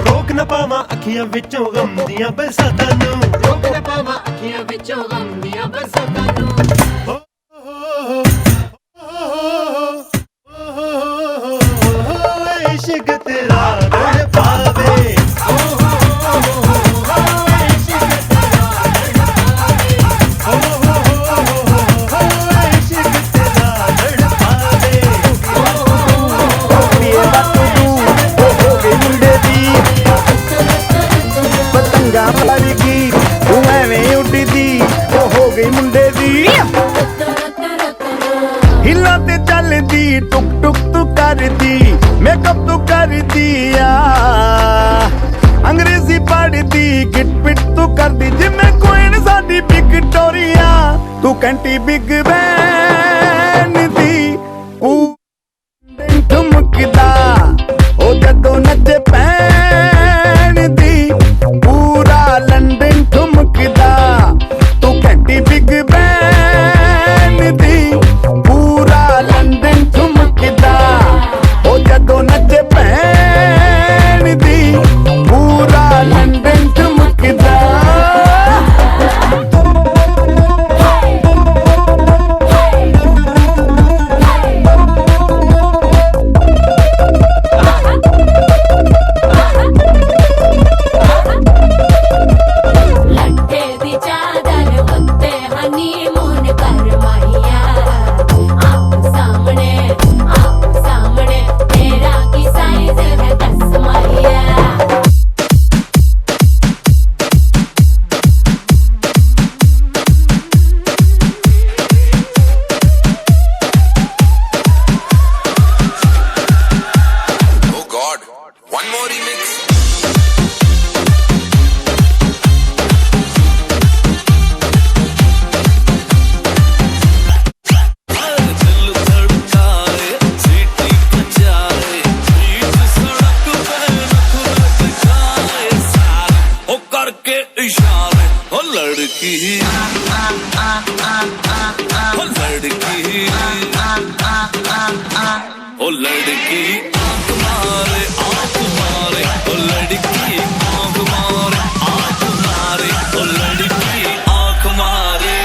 रोक न पावा अखियां विचों गम दियां बरसातां नूं रोक न पावा अखियां विचों गम दियां बरसातां नूं इश्क तेरा दर्द पावे पतंगा वर्गी तू एवें उड़दी ओ हो गई मुंडे दी हिला ते चलदी टुक टुक तू करदी मेकअप तू करदी अंग्रेजी पढ़दी गिट पिट तू करदी जिमें कोइन साडी विक्टोरिया तू कैंटी बिग बैन दी ठुमकदा ओ जदों नचे पैन दी लड़की ओ लड़की ओ लड़की आँख मारे ओ लड़की आँख मारे ओ लड़की आँख मारे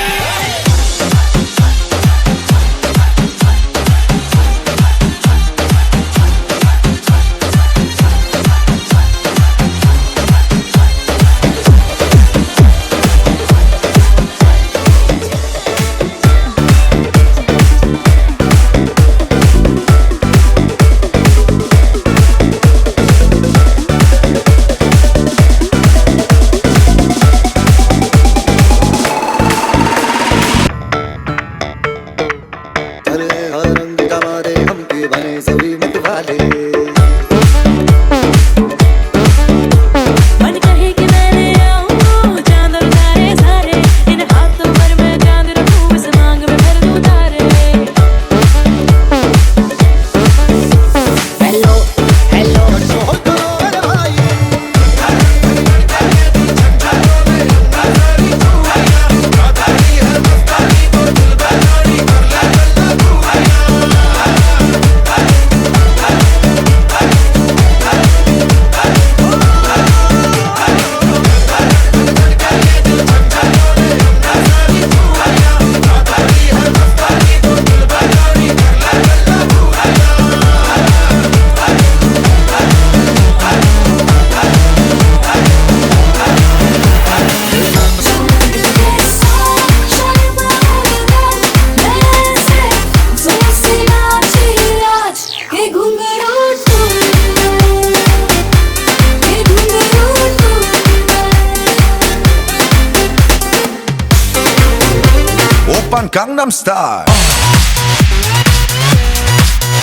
Gangnam Style.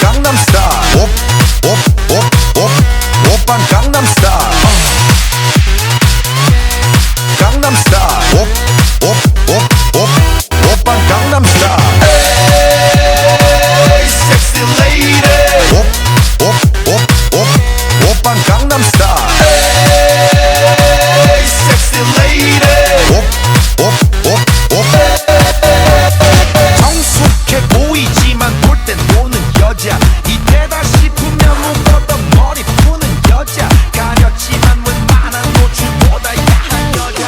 Gangnam Style. Op, op, op, op. Oppan Gangnam Style. Gangnam Style. Op, op, op, op. Oppan Gangnam Style. Hey, sexy lady. Op, op, op, op. Oppan Gangnam Style. Hey, sexy lady. Op, op, op, op. 성숙해 보이지만 볼 땐 노는 여자 이때다 싶으면 묶었던 머리 푸는 여자 가렸지만 웬만한 노출보다 야한 여자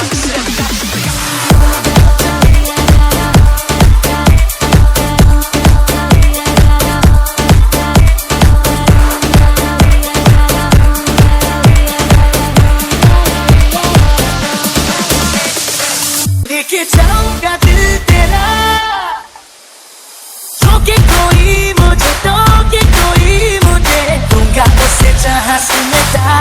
देखिए जाऊंगा दिल तेरा टोके कोई मुझे दूंगा उसे जहाँ से मिटा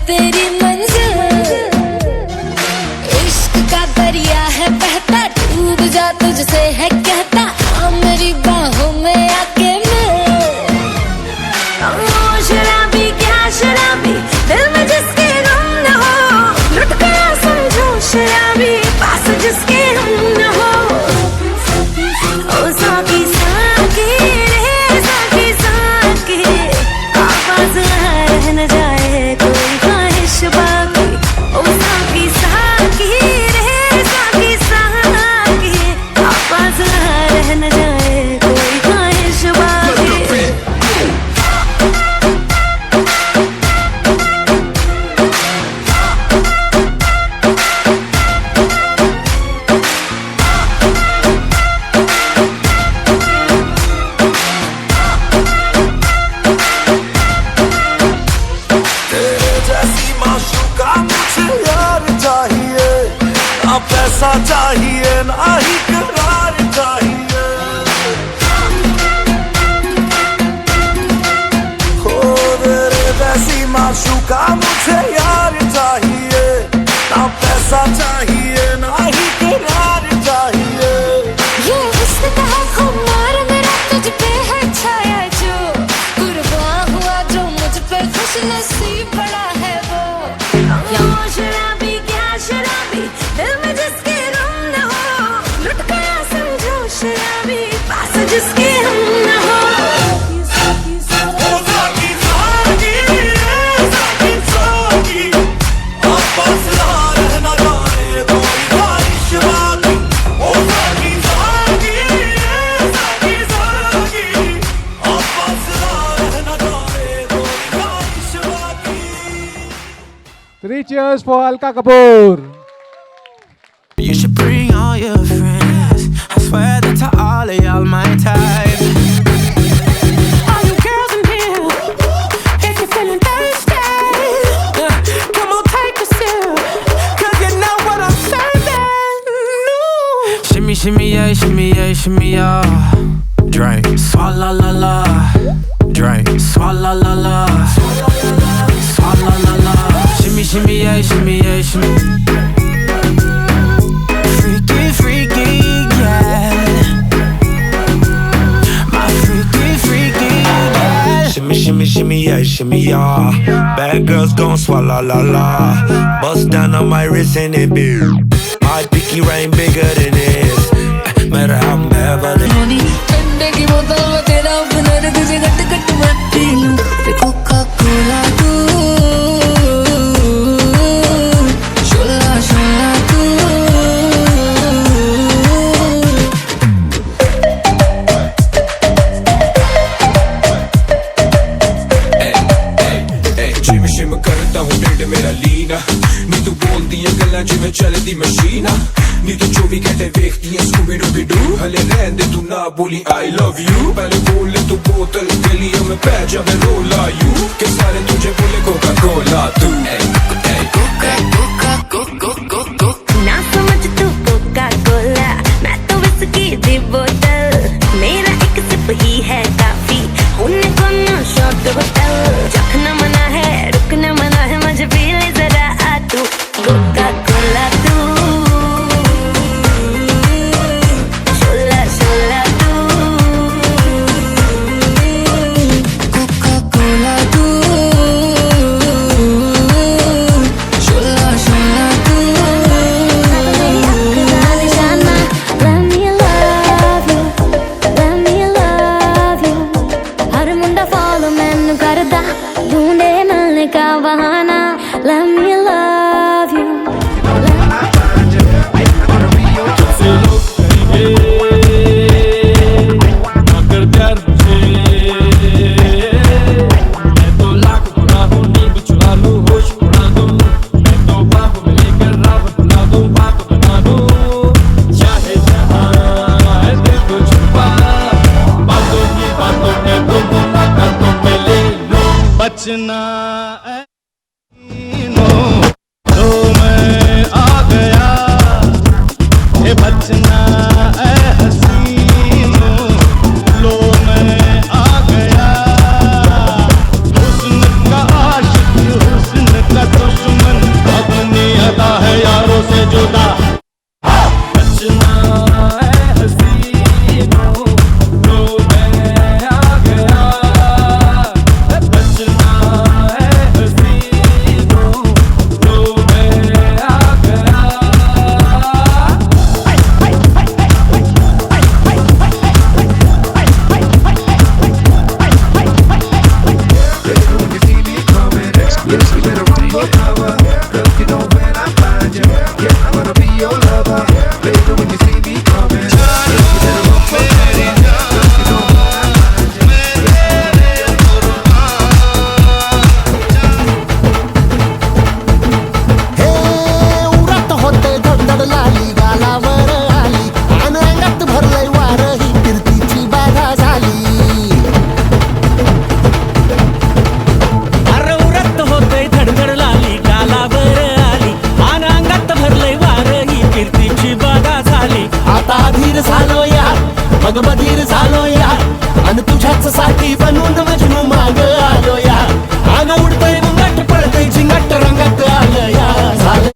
तेरी मंजिल इश्क का दरिया है बहता डूब जा तुझसे है कहता आ मेरी बाहों में आके शराबी क्या शराबी दिल में जिसके गम न हो लुट गया समझो शराबी पास जिसके हम न हो ओ साकी साकी रे साकी साकी आवाज रह न जाए कोई बाकी ओ साकी साकी रे साकी साकी आवाज रह न जाए कोई ख्वाहिश बाकी पैसा चाहिए ना ही करार चाहिए। हो तेरे जैसी माशूका मुझे यार चाहिए, ना पैसा चाहिए ना ही करार चाहिए। ये हुस्न का खुमार मेरा तुझ पे है छाया, जो कुर्बान हुआ जो मुझ पे खुश नसीब बड़ा है वो। यहाँ शराबी क्या शराबी, दिल में जिसके गम न हो, लुट गया समझो शराबी, पास जिसके हम न हो। Three cheers for Alka Kapoor. You should bring all your friends. I swear that to all of y'all my type. All you girls in here, if you're feeling thirsty, come on take a sip, 'cause you know what I'm serving. No. Shimmy, shimmy, yeah, shimmy, yeah, shimmy, yeah. Drink, swalla la la. Drink, swalla la la. Swalla la la. Shimmy, shimmy, yeah, shimmy, yeah, shimmy. Freaky, freaky, yeah. My freaky, freaky, yeah. Shimmy, shimmy, shimmy, yeah, shimmy, yeah. Bad girls gon' swallow la la. Bust down on my wrist and it big. My pinky ring bigger than this. Matter how I'm Beverly. ठंडे की बोतल में तेरा हुनर तुझे गट गट मैं P लूं, Coca Cola तू, शोला शोला तू। जिम शिम करता हूँ ढिड मेरा लीना, नी तू बोलदी है गल्लां जिवें चलदी मशीन, नी तू 24 घंटे वेखदी है स्कूबी डूबी डू। हले रहन दे तू ना बोली I love you, पहले बोल ले तू बोतल गलियों में पै जावे रोला यू, के सारे तुझे बोले कोका कोला तू। कोका कोका कोको कोको ना समझ तू कोका कोला, मैं तो विस्की दी बोतल, मेरा एक सिप ही है काफी, होने को ना शॉट होटल। चखना मना है रुकना मना है, मुझे पी ले जरा आ तू, कोका कोला तू, शोला शोला तू, कोका कोला तू, शोला शोला तू। Let me love you, let me love you, her Munda follow मैनू करदा, ढूंढे मिलने का बहाना। Let me love you, अगर प्यार मुझे, मैं तो लाख बुरा हूँ, नींद चुरा लूँ, होश उड़ा दूँ, मैं तो बाप में लेकर रावत बना दूँ, बाप बना दूँ, चाहे जहाँ है दिल को छुपा, बातों की बातों में तुम मुलाकातों में ले लो। बचना तो मैं आ गया, ये बचना ऐ हसीनों, लो मैं आ गया। हुस्न का आशिक हुस्न का दुश्मन, अपनी अदा है यारों से जुदा। बचना ऐ हसीनों, लो मैं आ गया, बचना अग बधीर झालो या आणि तुझ्याच साठी बनून मजनू माग आलो या अग उडतय मुंगट पळतय झिंगट रंगात आलं या झालं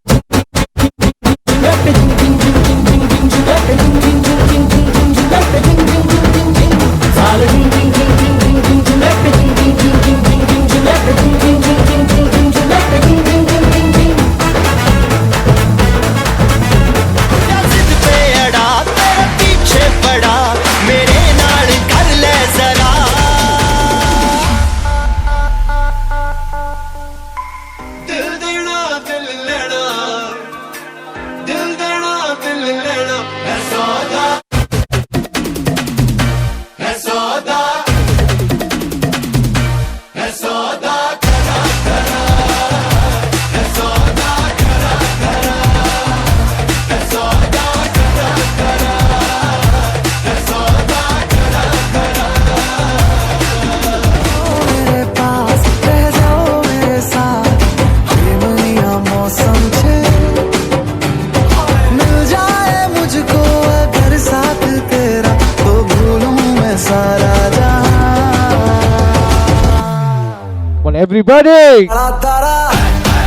Everybody!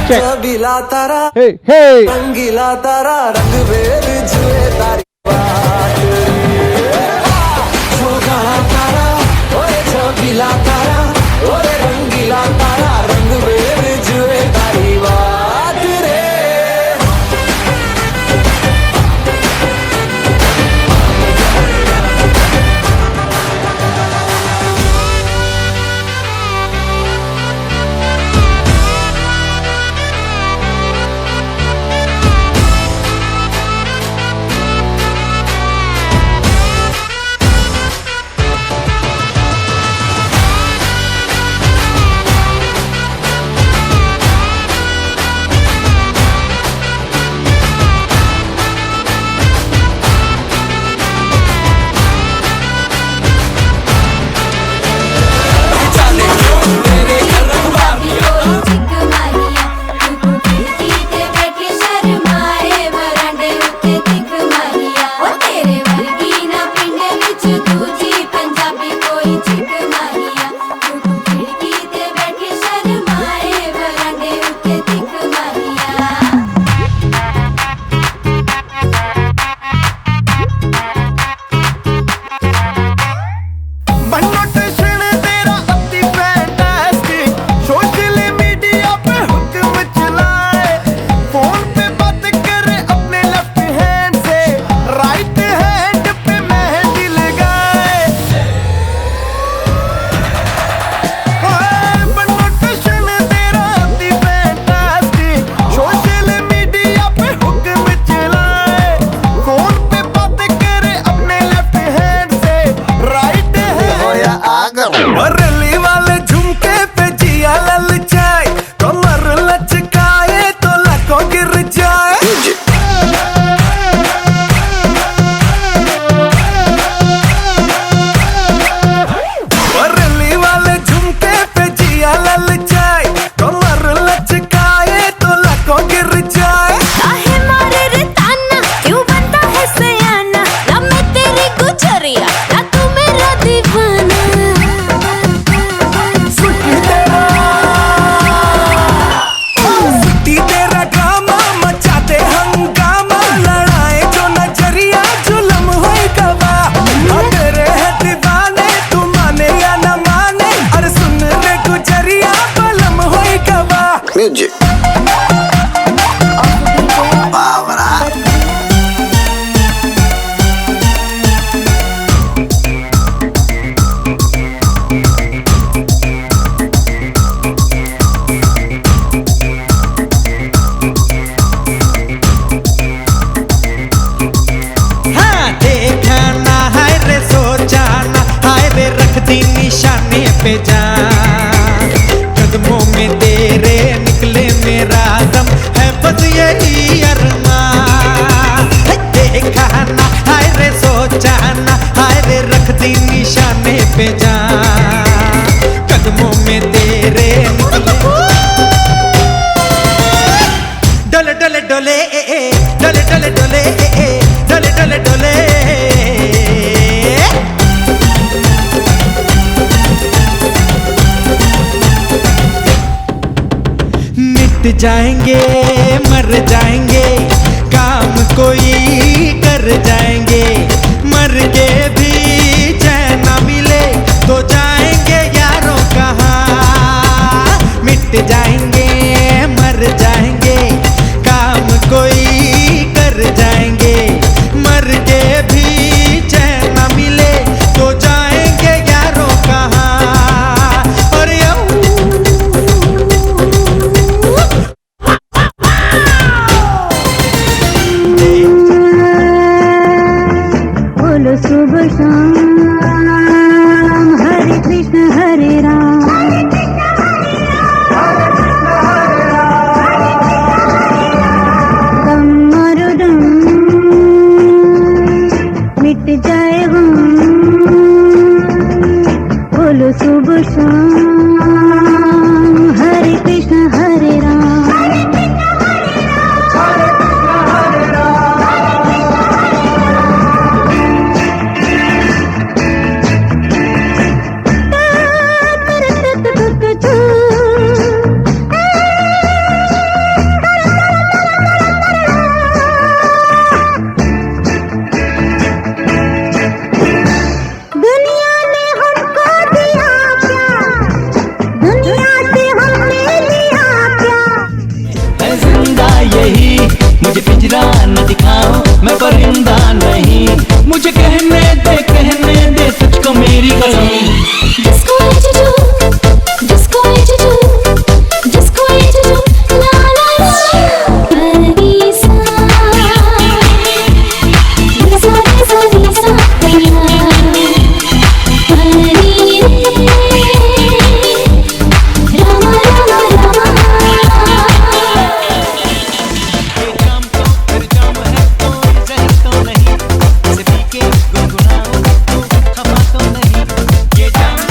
चबीला तारा Hey, hey! रंगीला तारा रंग वेद जुए तारी बात रे जोगाला तारा ओए चबीला तारा ओए रंगीला तारा रंग वेद जुए तारी बात रे Music. निशाने पे जा कदमों में तेरे निकले मिट जाएंगे मर जाएंगे, काम कोई कर जाएंगे, मर के भी चैन ना मिले तो जाएंगे यारों कहाँ। मिट जाएंगे मर जाएंगे, काम कोई कर जाएंगे, मर के भी चैन ना मिले तो जाएंगे यारों कहाँ। और बोलो सुबह शाम हरे कृष्ण हरे राम, गम और दम मिट जाए गम। बोलो सुबह शाम हरे कृष्ण हरे राम। दुनिया ने हमको दिया क्या, दुनिया से हमने लिया क्या। मैं जिंदा यही, मुझे पिंजरा न दिखाओ, मैं परिंदा नहीं। मुझे कहने दे तुझको मेरी कसम। Disco attitude, disco attitude, disco attitude, la la la. Lisa, Lisa, Lisa, Lisa, Rama, Rama, Rama. ये जाम तो फिर जाम है, कोई जहर तो नहीं, इसे पी के गुनगुनाओ तो खफा तो नहीं। ये जाम तो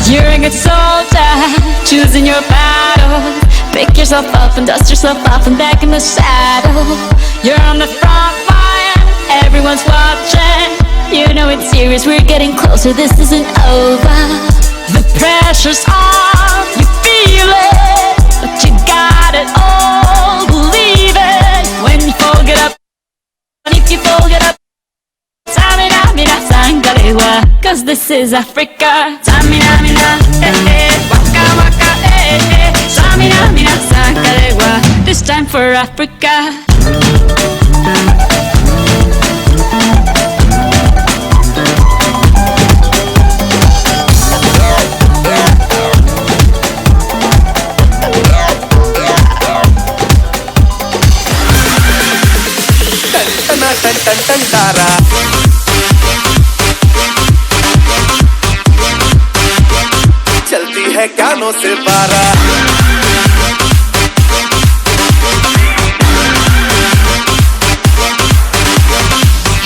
You're a good soldier, choosing your battle. Pick yourself up and dust yourself off and back in the saddle. You're on the front line, everyone's watching. You know it's serious, we're getting closer, this isn't over. The pressure's on, you feel it, but you got it all, believe it. When you fold it up, and if you fold it up, Samina, mina, sangalewa, cause this is Africa. Samina, mina, waka, waka, Samina, mina, sangalewa, this time for Africa. टन टन टन तारा, चलती है कानों से बारा।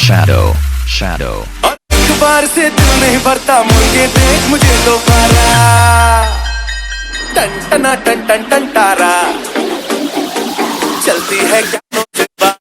Shadow, shadow. एक बार से दिल नहीं भरता, मुड़ के देख मुझे दोबारा। टन टना टन टन टन तारा, चलती है कानों से बारा।